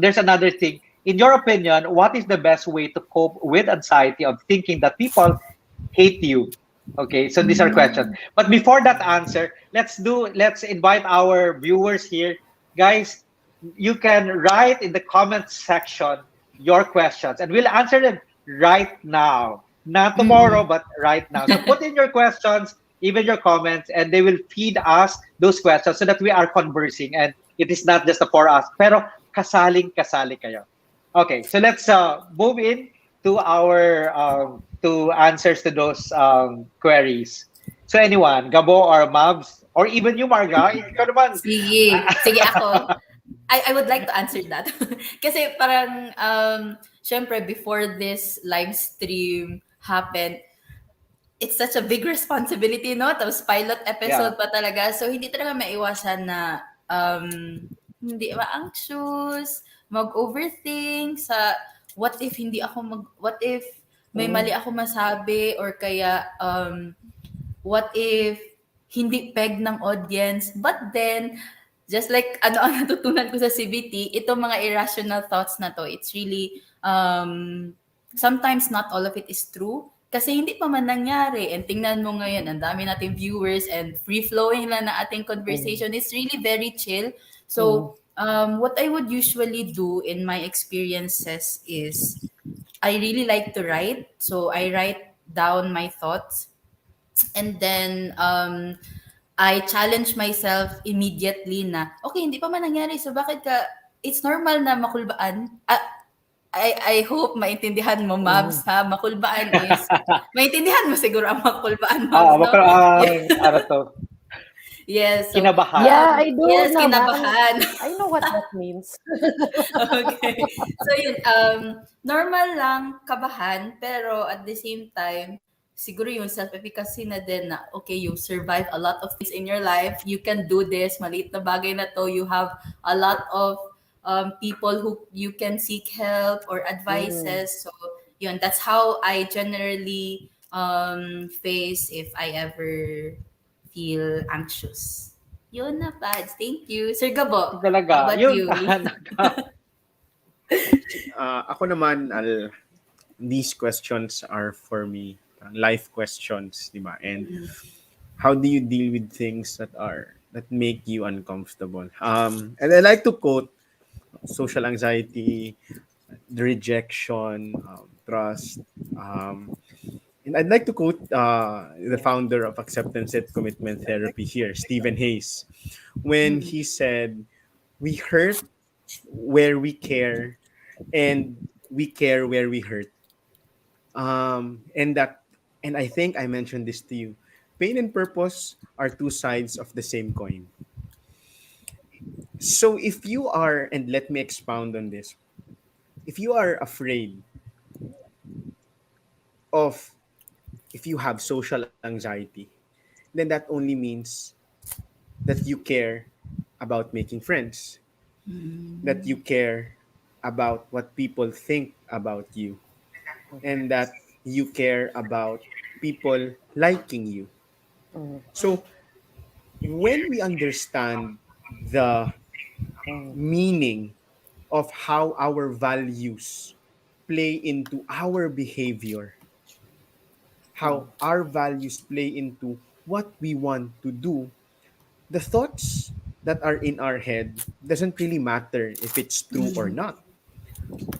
There's another thing. In your opinion, what is the best way to cope with anxiety of thinking that people hate you? Okay, so these are questions. Mm. But before that answer, let's invite our viewers here. Guys, you can write in the comment section your questions and we'll answer them right now. Not tomorrow, Mm. but right now. So put in your questions, even your comments, and they will feed us those questions so that we are conversing and it is not just for us. Pero kasaling-kasali kayo. Okay, so let's move in to our to answers to those queries. So anyone, Gabo or Mabs, or even you, Marga, ikaw naman. Sige. Sige ako. I would like to answer that. Kasi parang, syempre, before this live stream happened, it's such a big responsibility, no? Tapos pilot Yeah. episode pa talaga. So, hindi talaga maiwasan na hindi ma-anxious, mag-overthink sa what if may mali Mm. ako masabi or kaya what if hindi peg ng audience. But then, just like ano ang natutunan ko sa CBT, itong mga irrational thoughts na to, it's really, sometimes not all of it is true. Kasi hindi pa man nangyari. And tingnan mo ngayon, ang dami nating viewers and free-flowing lang na ating Mm. conversation. It's really very chill. Mm. So, what I would usually do in my experiences is, I really like to write. So, I write down my thoughts and then I challenge myself immediately na, okay, hindi pa man nangyari, so bakit ka, it's normal na makulbaan. I hope maintindihan mo, Mm. Mabs, ha? Makulbaan is, maintindihan mo siguro ang makulbaan, Ah, Mabs, no? ano to? Yes, so, Kinabahan. Yeah, I do yes, naman. kinabahan. I know what that means. Okay. So yun, normal lang kabahan, pero at the same time, siguro yung self-efficacy na din na, okay, you survive a lot of things in your life, you can do this, maliit na bagay na to, you have a lot of people who you can seek help or Mm. advices. So yun, that's how I generally face if I ever feel anxious. Yun na, Pads. Thank you. Sir Gabo, how Talaga. about Yung you? Ako naman, these questions are for me, life questions, di ba? And how do you deal with things that make you uncomfortable? And I like to quote social anxiety, the rejection, trust. And I'd like to quote the founder of acceptance and commitment therapy here, Stephen Hayes, when he said, "We hurt where we care, and we care where we hurt." And that, and I think I mentioned this to you. Pain and purpose are two sides of the same coin. So if you are, and let me expound on this, if you are afraid of, if you have social anxiety, then that only means that you care about making friends, that you care about what people think about you, and that you care about people liking you. Mm, So when we understand the mm, meaning of how our values play into our behavior, how our values play into what we want to do, the thoughts that are in our head doesn't really matter if it's true or not.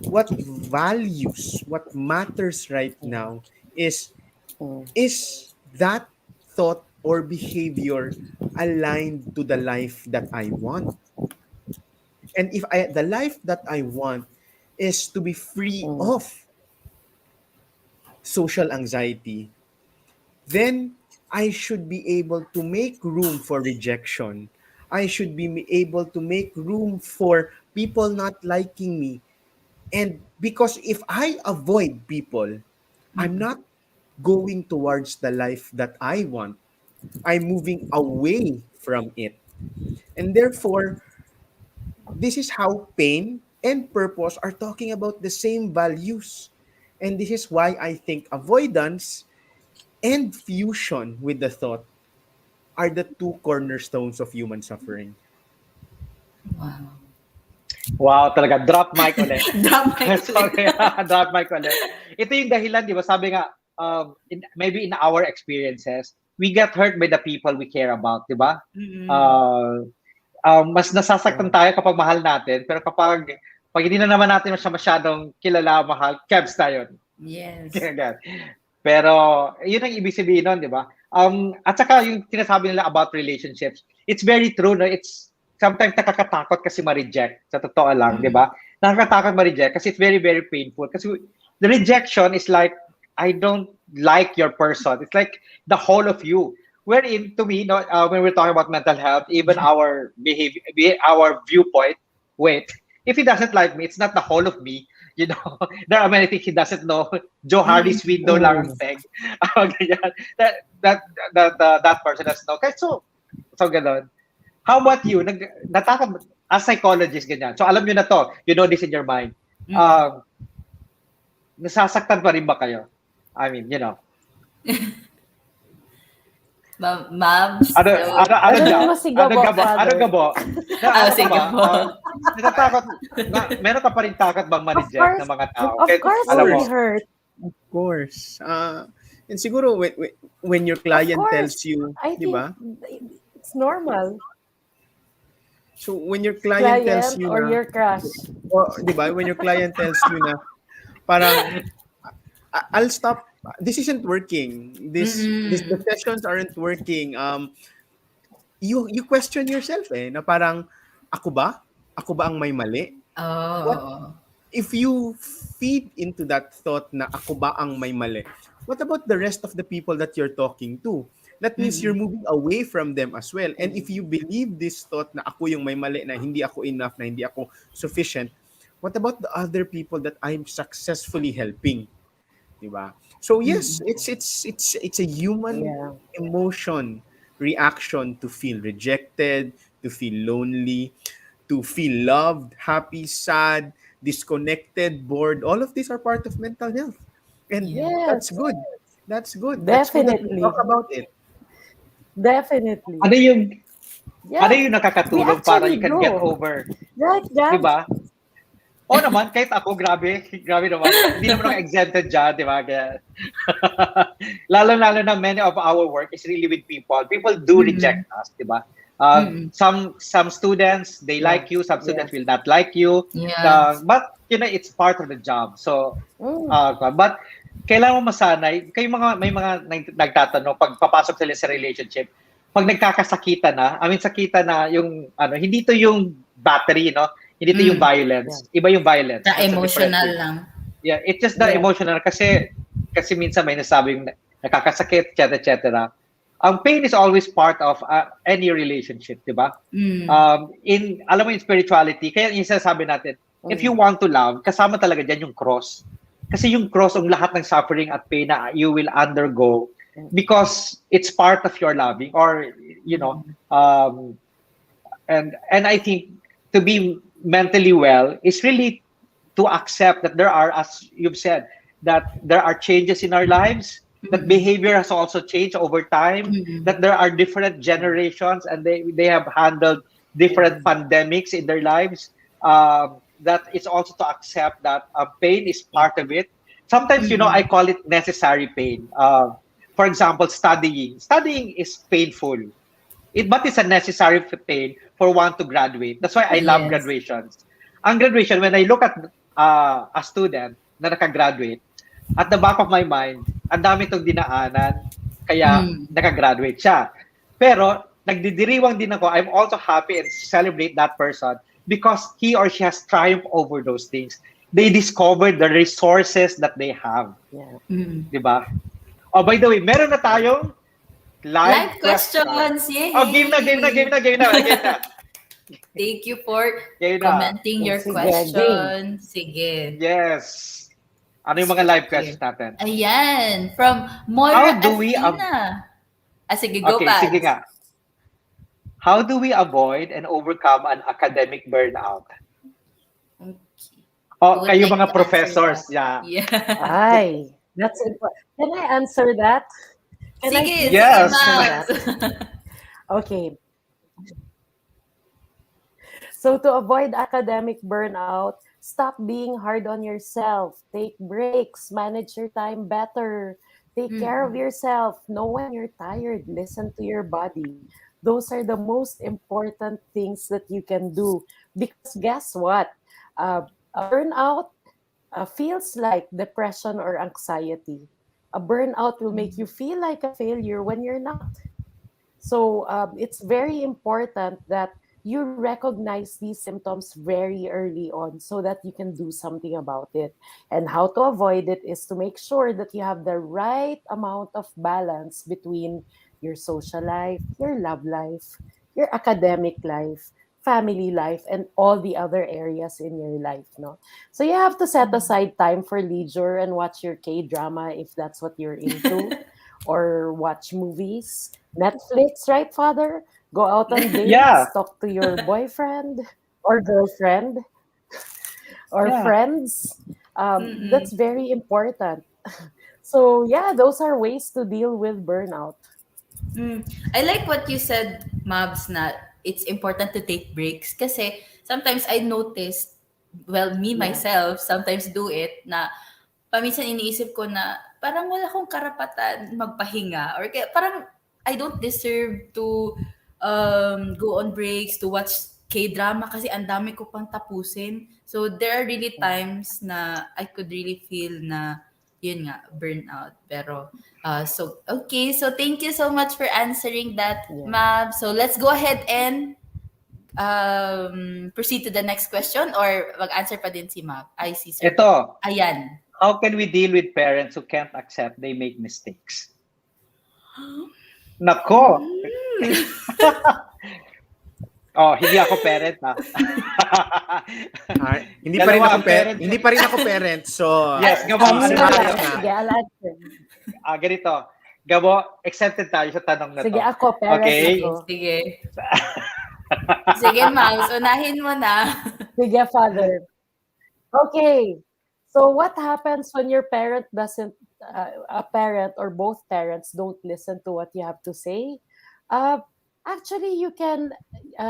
What values, what matters right now is mm, is that thought or behavior aligned to the life that I want? And if the life that I want is to be free mm, of social anxiety, then I should be able to make room for rejection. I should be able to make room for people not liking me. And because if I avoid people, I'm not going towards the life that I want. I'm moving away from it. And therefore, this is how pain and purpose are talking about the same values. And this is why I think avoidance and fusion with the thought are the two cornerstones of human suffering. Wow. Wow, talaga. Drop mic ulit. Drop mic ulit. Sorry, drop mic ulit. Ito yung dahilan, di ba? Sabi nga, maybe in our experiences, we get hurt by the people we care about, di ba? Mas nasasaktan tayo kapag mahal natin, pero pag hindi na naman natin siya masyadong kilala, mahal, kebs tayo. Yes. Pero, yun ang ibig sabihin nun, di ba? At saka yung sinasabi nila about relationships, it's very true, no? It's sometimes nakakatakot kasi ma-reject. Sa totoo lang, di ba? Nakakatakot ma-reject kasi it's very, very painful. Kasi the rejection is like, I don't like your person. It's like the whole of you. Wherein, to me, no, when we're talking about mental health, even our behavior, our viewpoint, wait, if he doesn't like me, it's not the whole of me. You know, there are many things he doesn't know. Joe Hardy's window lang ang peg. That person doesn't know. Kaya so ganun. How about you? Natakot, as psychologist, ganyan. So alam nyo na to. You know this in your mind. Nasasaktan pa rin ba kayo? I mean, you know. Ma'am. Ano gabo? Natatakot. Meron ka pa rin takot bang ma-reject ng mga tao? Of course, we hurt. Of course. And siguro when your client tells you, di ba? It's normal. So when your client tells you or na, your crush. or, di ba? When your client tells you na, parang, I'll stop. This isn't working. The sessions aren't working. You question yourself na parang ako ba ang may mali? Oh. If you feed into that thought na ako ba ang may mali, what about the rest of the people that you're talking to? That means you're moving away from them as well. And if you believe this thought na ako yung may mali, na hindi ako enough, na hindi ako sufficient, what about the other people that I'm successfully helping? Diba? So yes, it's a human emotion, reaction to feel rejected, to feel lonely, to feel loved, happy, sad, disconnected, bored. All of these are part of mental health. And that's good. That's good. Definitely. That's good that we talk about it. Definitely. Ano yung nakakatulong para you can get over? Like that. Diba? Oo naman, kahit ako, grabe naman. Hindi naman ako exempted dyan, di ba? Kaya, lalo na many of our work is really with people. People do reject us, di ba? Some students, they like you, some students will not like you. But, it's part of the job. So, but, kailangan mo masanay. May mga nagtatanong, pag papasok sila sa relationship, pag nagkakasakitan na, sakitan na yung, hindi to yung battery, no? Hindi ito yung violence. Iba yung violence. The emotional lang. Yeah, it's just the emotional kasi minsan may nasabing nakakasakit, etc. Ang pain is always part of any relationship, di ba? Alam mo, in spirituality, kaya yung sinasabi natin, if you want to love, kasama talaga dyan yung cross. Kasi yung cross, ang lahat ng suffering at pain na you will undergo because it's part of your loving, or and I think to be mentally well is really to accept that there are, as you've said, that there are changes in our lives, that behavior has also changed over time, that there are different generations and they have handled different pandemics in their lives. That it's also to accept that pain is part of it. Sometimes, I call it necessary pain. For example, studying. Studying is painful. But it's a necessary pain for one to graduate. That's why I love graduations. Ang graduation, when I look at a student na nakagraduate, at the back of my mind, ang dami itong dinaanan, kaya nakagraduate siya. Pero, nagdidiriwang din ako, I'm also happy and celebrate that person because he or she has triumphed over those things. They discovered the resources that they have. Diba? Oh, by the way, meron na tayong live questions. Yay! Oh, game na. Thank you for game commenting your question. Sige. Yes. Ano yung mga live questions natin? Ayan. From Moira Athena. Sige, go back. Sige nga. How do we avoid and overcome an academic burnout? Okay. Oh, kayo mga professors. Yeah. Ay, that's important. Can I answer that? Sige, yes. Okay. So to avoid academic burnout, stop being hard on yourself. Take breaks. Manage your time better. Take care of yourself. Know when you're tired. Listen to your body. Those are the most important things that you can do. Because guess what? A burnout feels like depression or anxiety. A burnout will make you feel like a failure when you're not. So it's very important that you recognize these symptoms very early on so that you can do something about it. And how to avoid it is to make sure that you have the right amount of balance between your social life, your love life, your academic life, family life, and all the other areas in your life. No? So you have to set aside time for leisure and watch your K-drama if that's what you're into, or watch movies. Netflix, right, Father? Go out on dates, talk to your boyfriend or girlfriend or friends. That's very important. So yeah, those are ways to deal with burnout. I like what you said, Mabs, na it's important to take breaks. Kasi sometimes I noticed, myself, sometimes do it, na paminsan iniisip ko na parang wala akong karapatan magpahinga. Or parang I don't deserve to go on breaks, to watch K-drama kasi ang dami ko pang tapusin. So there are really times na I could really feel na yun nga, burnout. Pero, so thank you so much for answering that, Mab. So let's go ahead and proceed to the next question, or mag-answer pa din si Mab. I see, sir. Ito. Ayan. How can we deal with parents who can't accept they make mistakes? Nako! Oh, hindi ako parent ha. Hindi pa rin ako parent. So yes, Gabo, ganito. Gabo, accepted tayo sa tanong na to. Sige, ako parent. Okay. Sige. Sige, Mouse, unahin mo na. Sige, Father. Okay. So what happens when your parent doesn't, a parent or both parents don't listen to what you have to say? Actually, you can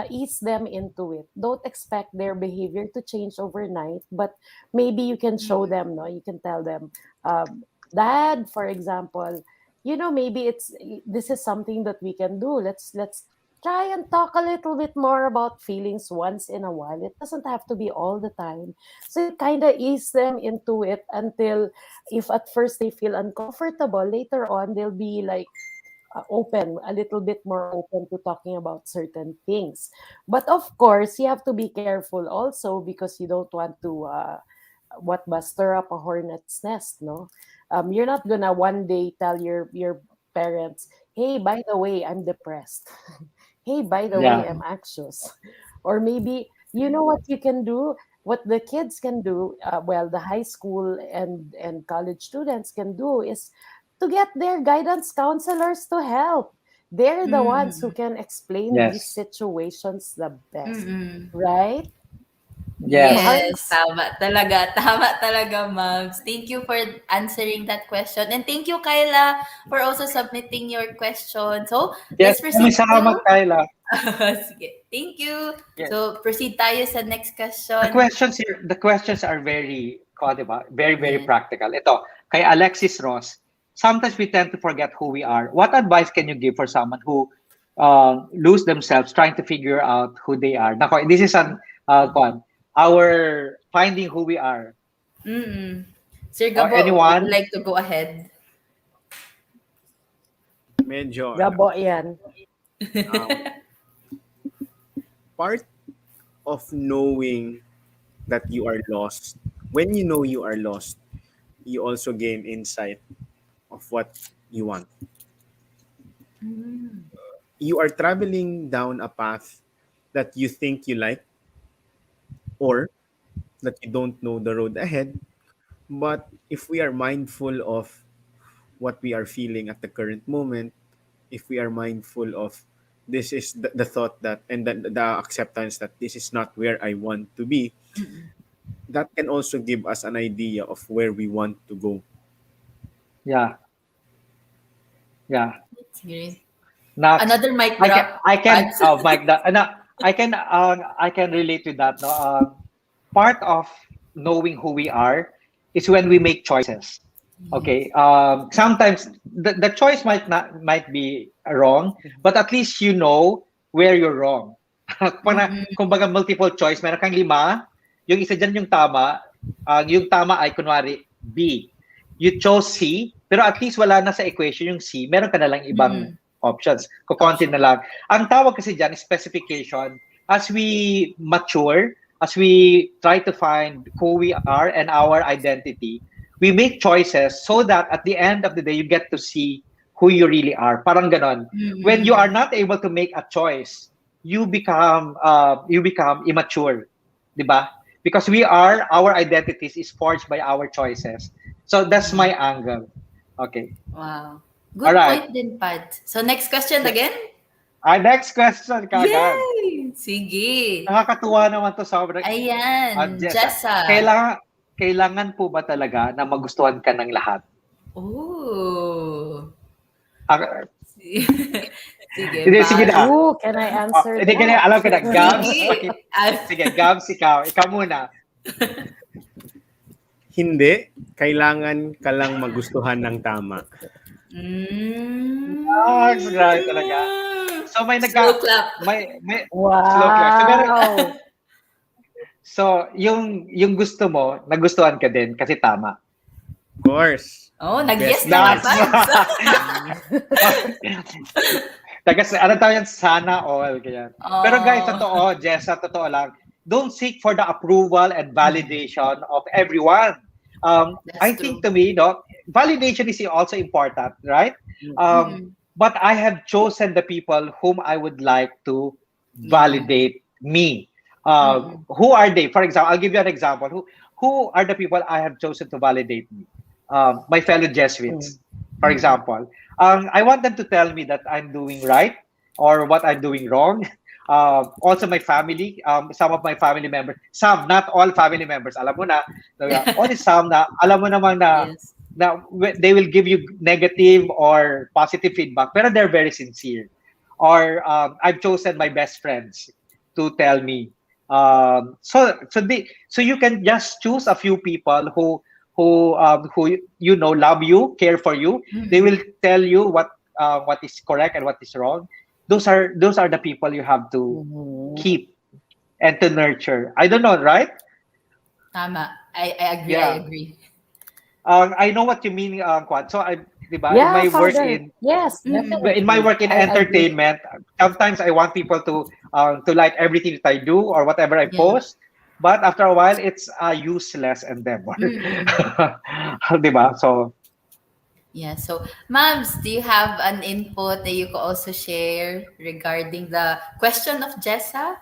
ease them into it. Don't expect their behavior to change overnight, but maybe you can show them, no? You can tell them, Dad, for example, maybe this is something that we can do. Let's try and talk a little bit more about feelings once in a while. It doesn't have to be all the time. So you kind of ease them into it until, if at first they feel uncomfortable, later on they'll be like, a little bit more open to talking about certain things. But of course, you have to be careful also, because you don't want to stir up a hornet's nest, no? You're not gonna one day tell your parents, hey, by the way, I'm depressed. Hey, by the way, I'm anxious. Or maybe you know what you can do, what the kids can do, well, the high school and college students can do is to get their guidance counselors to help. They're the ones who Mm. can explain these Yes. situations the best, Mm. right? Yes. Yes, Marks? tama talaga. Tama talaga, Mams. Thank you for answering that question. And thank you, Kyla, for also submitting your question. So, Yes. let's proceed Maraming salamat, to... Kyla. Sige. Thank you. Yes. So, proceed tayo sa next The question. questions here, the questions are very, diba? Very, very Yes. practical. Ito, kay Alexis Ross, sometimes we tend to forget who we are. What advice can you give for someone who lose themselves trying to figure out who they are? Nako, this is our finding who we are. Mm-mm. Sir Or Gabo, would you anyone? like to go ahead? Medyo, Gabo yan. um, part of knowing that you are lost, when you know you are lost, you also gain insight of what you want. You are traveling down a path that you think you like, or that you don't know the road ahead. But if we are mindful of what we are feeling at the current moment, if we are mindful of this is the thought that, and the acceptance that this is not where I want to be, that can also give us an idea of where we want to go. Yeah, yeah. That's great. Next, Another mic drop. I can, Pads. oh, Mike, I can relate to that. No, part of knowing who we are is when we make choices. Okay. Sometimes the choice might be wrong, but at least you know where you're wrong. Kumbaga multiple choice, meron kang 5, yung isa dyan yung tama, yung tama ay kunwari B. You chose C, pero at least wala na sa equation yung C, meron ka na lang ibang options. Kukonti na lang. Ang tawag kasi dyan is specification. As we mature, as we try to find who we are and our identity, we make choices so that at the end of the day, you get to see who you really are. Parang ganon. When you are not able to make a choice, you become immature, di ba? Because our identities is forged by our choices. So that's my angle. Okay. Wow. Good All right. point din, Pat. So, next question again? Our next question, kagad. Yay! Sige. Nakakatuwa naman to sobrang. Ayan, Jessa. Kailangan po ba talaga na magustuhan ka ng lahat? Oh. Sige, Sige na. Ooh, can I answer Hindi ka na, that? alam ka na. Gabs, Sige. sige, Gabs, ikaw. Ikaw muna. Hindi, kailangan ka lang magustuhan ng tama. Grabe talaga. So may Slow clap. may Wow. slow clap. So yung gusto mo, nagustuhan ka din kasi tama. Of course. Oh, nag-yes Best na nga, Nice. Pat. Ano tawag yan? Sana all. Kaya. Oh. Pero guys, totoo lang. Don't seek for the approval and validation of everyone. I think to me, validation is also important, right? But I have chosen the people whom I would like to validate me. Who are they? For example, I'll give you an example. Who are the people I have chosen to validate me? My fellow Jesuits, for example. I want them to tell me that I'm doing right or what I'm doing wrong. Also my family, some of my family members, some, not all family members, alam mo na, only some na, alam mo naman na, Yes. na they will give you negative or positive feedback, pero they're very sincere. Or I've chosen my best friends to tell me. So you can just choose a few people who love you, care for you. They will tell you what is correct and what is wrong. Those are the people you have to keep and to nurture. I don't know, right? Tama. I agree. Yeah. I agree. I know what you mean, Kwan. So diba, Yeah, in my work Father. Yes, definitely. in my work in I agree. entertainment, sometimes I want people to like everything that I do or whatever I post. But after a while, it's a useless endeavor. Diba? So Yeah. So, Mams, do you have an input that you could also share regarding the question of Jessa?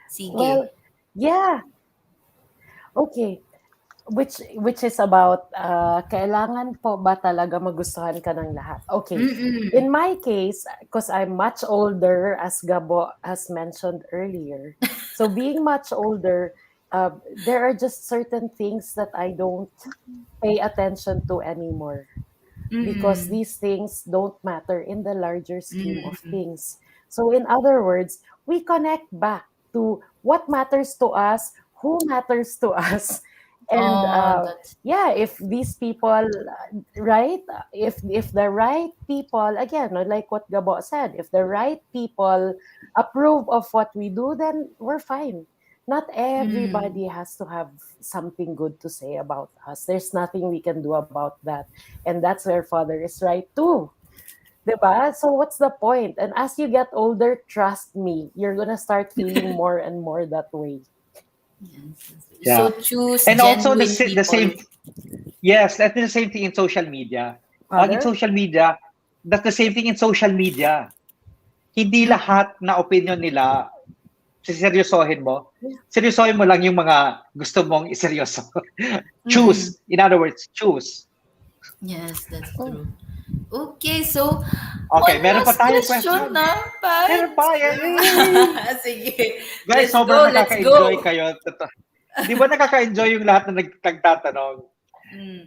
Sige. Well, yeah. Okay. Which is about kailangan po ba talaga magustuhan ka ng lahat? Okay. Mm-mm. In my case, because I'm much older, as Gabo has mentioned earlier, so being much older, there are just certain things that I don't pay attention to anymore because Mm-mm. these things don't matter in the larger scheme of Mm-mm. things. So, in other words, we connect back to what matters to us, who matters to us, and Oh, that's yeah, if these people, right, if the right people, again, like what Gabo said, if the right people approve of what we do, then we're fine. Not mm. everybody has to have something good to say about us. There's nothing we can do about that. And that's where Father is right too. Diba? So what's the point? And as you get older, trust me, you're gonna start feeling more and more that way. Yes. Yeah. So choose And also genuine the people. same, yes, that's the same thing in social media. In Father? social media, that's the same thing in social media. Hindi Mm. lahat na opinion nila seryosohin mo. Yeah. Seryosohin mo lang yung mga gusto mong iseryoso. Mm-mm. Choose. In other words, choose. Yes, that's Oh, true. Okay, so Okay, one meron pa last tayong question question. na, Meron Pat. pa, yay! Sige, Guys, let's sobrang go, let's nakaka-enjoy go. kayo. Di ba nakaka-enjoy yung lahat na nagtatanong? Mm.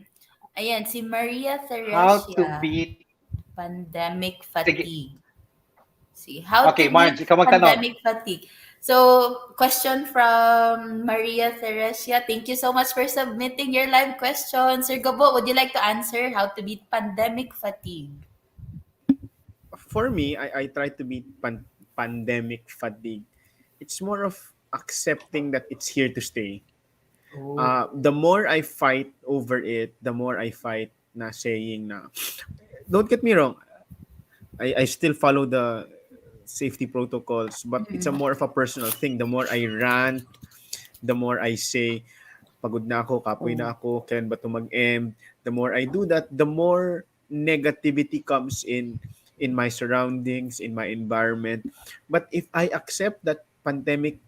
Ayan, si Maria How to Theresia, beat... pandemic Sige. fatigue. See, how Okay, to beat Marge, ikaw magtanong. pandemic fatigue. So, question from Maria Theresia. Thank you so much for submitting your live question. Sir Gabo, would you like to answer how to beat pandemic fatigue? For me, I try to beat pandemic fatigue. It's more of accepting that it's here to stay. Oh. The more I fight over it, the more I fight na saying na, don't get me wrong, I still follow the safety protocols, but it's a Mm. more of a personal thing. The more I rant, the more I say, pagod na ako, kapoy oh. na ako, kailan ba ito mag-end? The more I do that, the more negativity comes in my surroundings, in my environment. But if I accept that pandemic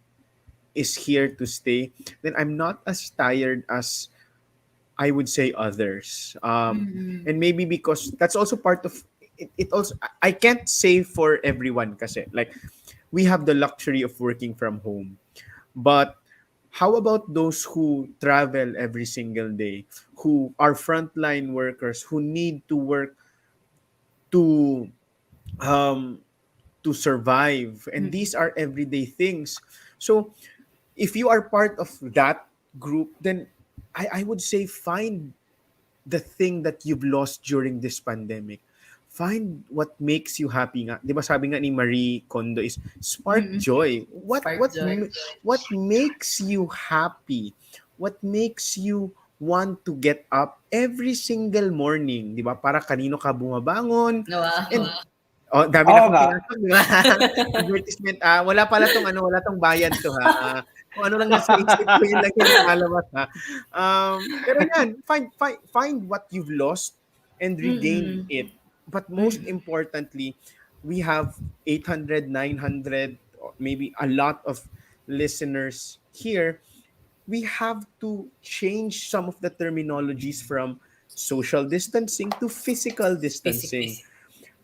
is here to stay, then I'm not as tired as I would say others. Mm-mm. And maybe because that's also part of it, it also I can't say for everyone kasi like we have the luxury of working from home. But how about those who travel every single day, who are frontline workers, who need to work to um to survive, and Mm-mm. these are everyday things. So if you are part of that group, then I would say find the thing that you've lost during this pandemic. Find what makes you happy nga. 'Di ba sabi nga ni Marie Kondo is spark Mm-mm. joy. Spark joy. What makes you happy? What makes you want to get up every single morning, 'di ba? Para kanino ka bumabangon? And Wow. dami na Oo akong nga. pinasok, di ba? Advertisement. Wala pala tong ano, wala tong bayad to ha. Kung ano lang nasa isip ko, yun lang yung lumalabas ha. Pero yan, find what you've lost and regain Mm-mm. it. But most Mm-mm. importantly, we have 800, 900, or maybe a lot of listeners here. We have to change some of the terminologies from social distancing to physical Physical. distancing.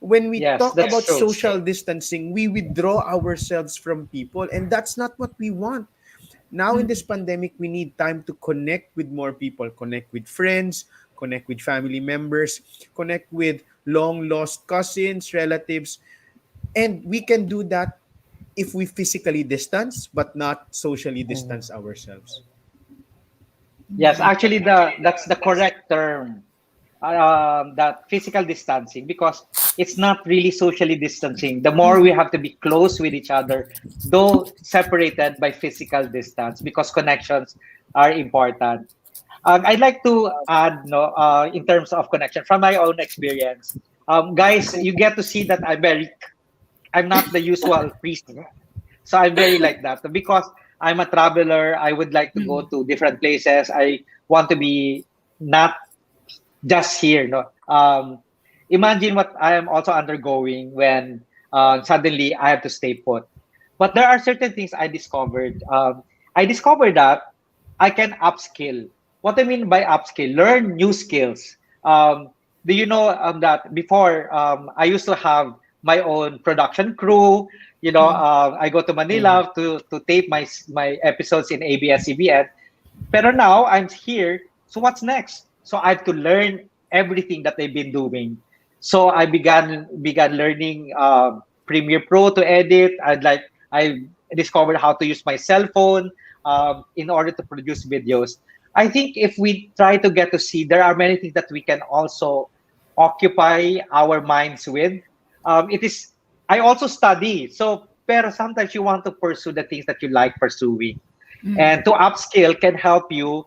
When we Yes, talk that's about true. social distancing, we withdraw ourselves from people, and that's not what we want. Now, in this pandemic, we need time to connect with more people, connect with friends, connect with family members, connect with long lost cousins, relatives, and we can do that if we physically distance but not socially Mm. distance ourselves. Yes, actually, that's the correct term. That physical distancing, because it's not really socially distancing. The more we have to be close with each other, though separated by physical distance, because connections are important. I'd like to add, no, in terms of connection from my own experience. Guys, you get to see that I'm not the usual priest. So I'm very like that because I'm a traveler. I would like to go Mm-mm. to different places. I want to be not just here. No, imagine what I am also undergoing when suddenly I have to stay put. But there are certain things I discovered. I discovered that I can upskill. What I mean by upskill, learn new skills. Do you know that before I used to have my own production crew? I go to Manila to tape my episodes in ABS-CBN. Pero now I'm here. So what's next? So I have to learn everything that they've been doing. So I began learning Premiere Pro to edit. I discovered how to use my cell phone in order to produce videos. I think if we try to get to see, there are many things that we can also occupy our minds with. It is. I also study. So, pero sometimes you want to pursue the things that you like pursuing, and to upskill can help you.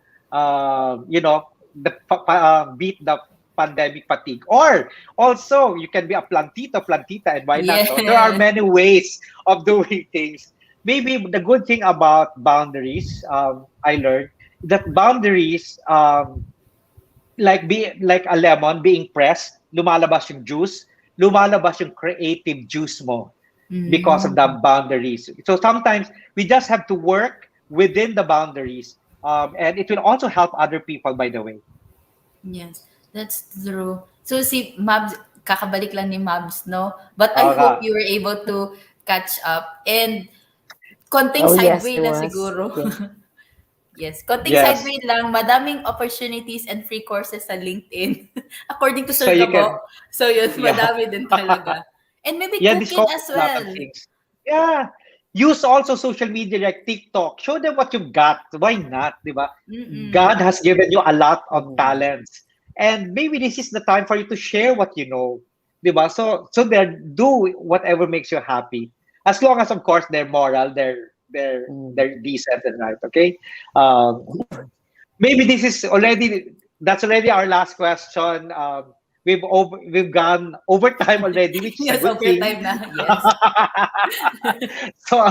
Beat the pandemic fatigue. Or also, you can be a plantita, and why not? No? There are Yeah. many ways of doing things. Maybe the good thing about boundaries, I learned that boundaries, like a lemon being pressed, lumalabas yung juice, lumalabas yung creative juice mo because of the boundaries. So sometimes we just have to work within the boundaries, and it will also help other people, by the way. Yes, that's true. So si Mabs, kakabalik lang ni Mabs, no? But I Oo hope nga. you were able to catch up. And konting Oh, yes, sideway it lang was. siguro. Yes. Yes, konting Yes. sideway lang. Madaming opportunities and free courses sa LinkedIn. According to So Sir you Gabo. can, So yun, yeah. madami din talaga. And maybe Yeah, cooking discover as a lot of well. things. Yeah. Use also social media like TikTok. Show them what you've got. Why not? Diba? God has given you a lot of talents. And maybe this is the time for you to share what you know. Diba? So there, do whatever makes you happy. As long as, of course, they're moral, they're decent and right. Okay. Um, Maybe that's already our last question. We've gone overtime already, which is a Yes, good thing. overtime na. Yes. So,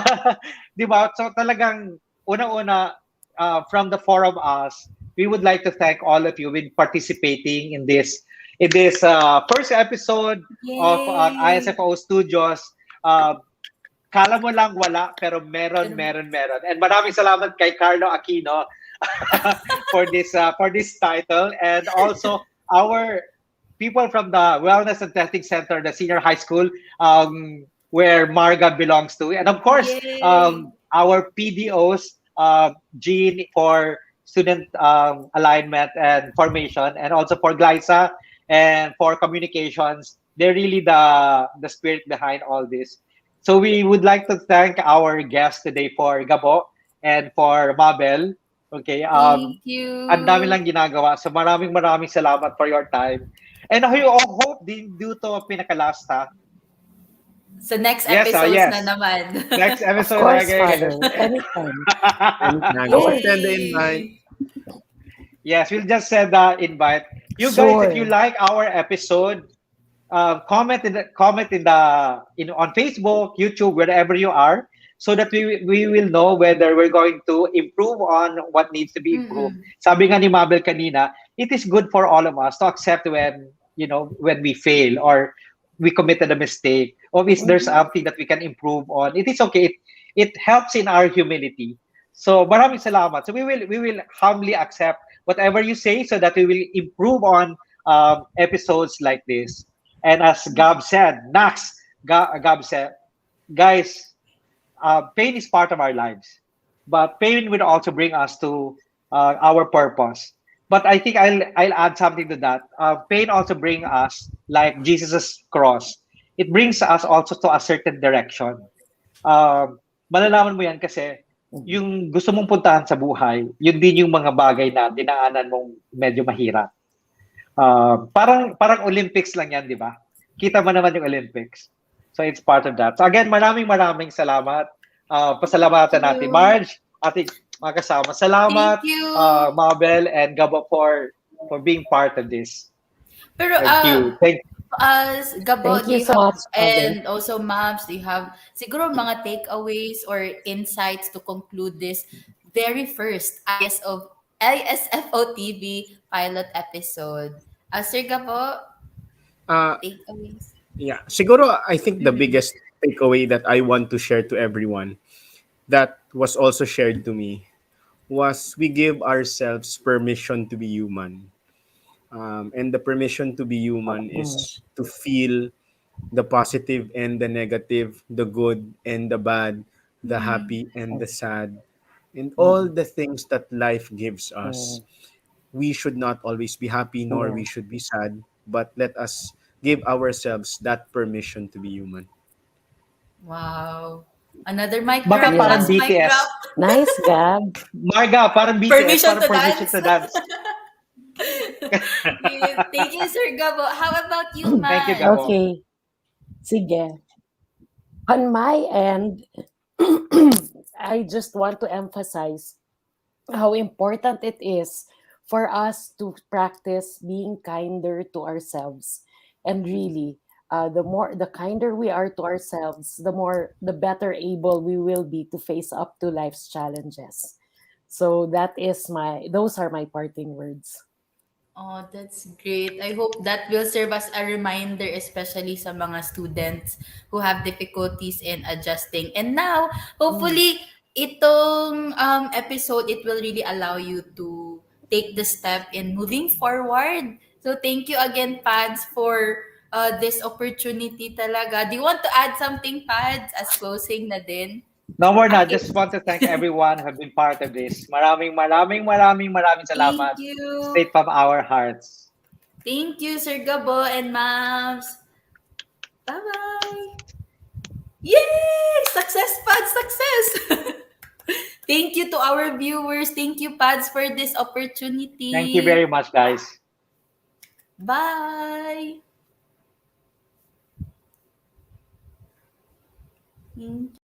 di ba? So talagang una-una, from the four of us, we would like to thank all of you with participating in this first episode of Yay! ISFO Studios. Uh, Kala mo lang wala, pero meron, Pero, meron, meron. And maraming salamat kay Carlo Aquino for this title, and also our people from the Wellness and Testing Center, the senior high school, where Marga belongs to, and of course, yay! our PDOs, Jean for student alignment and formation, and also for Glyza and for communications. They're really the spirit behind all this. So we would like to thank our guests today for Gabo and for Mabel. Okay, Thank ang dami you. lang ginagawa. So maraming salamat for your time. And I hope din due to pinaka-last ha. Sa next Yes, episodes na yes. naman. Next Of episode. course, Okay. Father. Anytime. I'll send the invite. Yes, we'll just send the invite. You guys, if you Sure. like our episode, comment on Facebook, YouTube, wherever you are, so that we will know whether we're going to improve on what needs to be improved. Sabi nga ni Mabel kanina, it is good for all of us to accept when we fail or we committed a mistake, or if there's something that we can improve on. It is okay. It helps in our humility. So maraming salamat. So we will humbly accept whatever you say, so that we will improve on episodes like this. And as Gab said, Gab said, guys, pain is part of our lives, but pain will also bring us to our purpose. But I think I'll add something to that. Pain also brings us, like Jesus's cross. It brings us also to a certain direction. Malalaman mo yan kasi yung gusto mong puntahan sa buhay, yun din yung mga bagay na dinaanan mong medyo mahirap. Parang Olympics lang yan, di ba? Kita mo naman yung Olympics. So it's part of that. So again, maraming salamat. Pasalamatan natin Marge, ating mga kasama. Salamat, Thank you. Mabel and Gabo for being part of this. Pero Thank you. Gabo, Thank do you you so have, much, Father. and also Mabs, do you have siguro mga takeaways or insights to conclude this very first ISFO TV pilot episode? Sir Gabo, Uh, takeaways? yeah, siguro I think the biggest takeaway that I want to share to everyone that was also shared to me was we give ourselves permission to be human. And the permission to be human Mm, is to feel the positive and the negative, the good and the bad, the Mm. happy and the sad, and all mm, the things that life gives us. mm, We should not always be happy nor yeah. we should be sad, but let us give ourselves that permission to be human. Wow. Another mic Baka drop, parang Yeah. last mic drop. BTS. Nice, Gab. Marga, parang BTS, Permission parang to permission dance. to dance. Thank you, Sir Gabo. How about you, Thank you, Mads? Gabo. Okay. Sige. On my end, I just want to emphasize how important it is for us to practice being kinder to ourselves. And really, the kinder we are to ourselves, the better able we will be to face up to life's challenges. So those are my parting words. Oh, that's great. I hope that will serve as a reminder, especially sa mga students who have difficulties in adjusting. And now, Mm. hopefully, itong episode, it will really allow you to take the step in moving forward. So, thank you again, Pads, for this opportunity talaga. Do you want to add something, Pads, as closing na din? No more na. Okay. Just want to thank everyone who have been part of this. Maraming Thank salamat. you. Straight from our hearts. Thank you, Sir Gabo and Mams. Bye-bye. Yay! Success, Pads! Success! Thank you to our viewers. Thank you, Pads, for this Thank you opportunity. very much, guys. Bye! Thank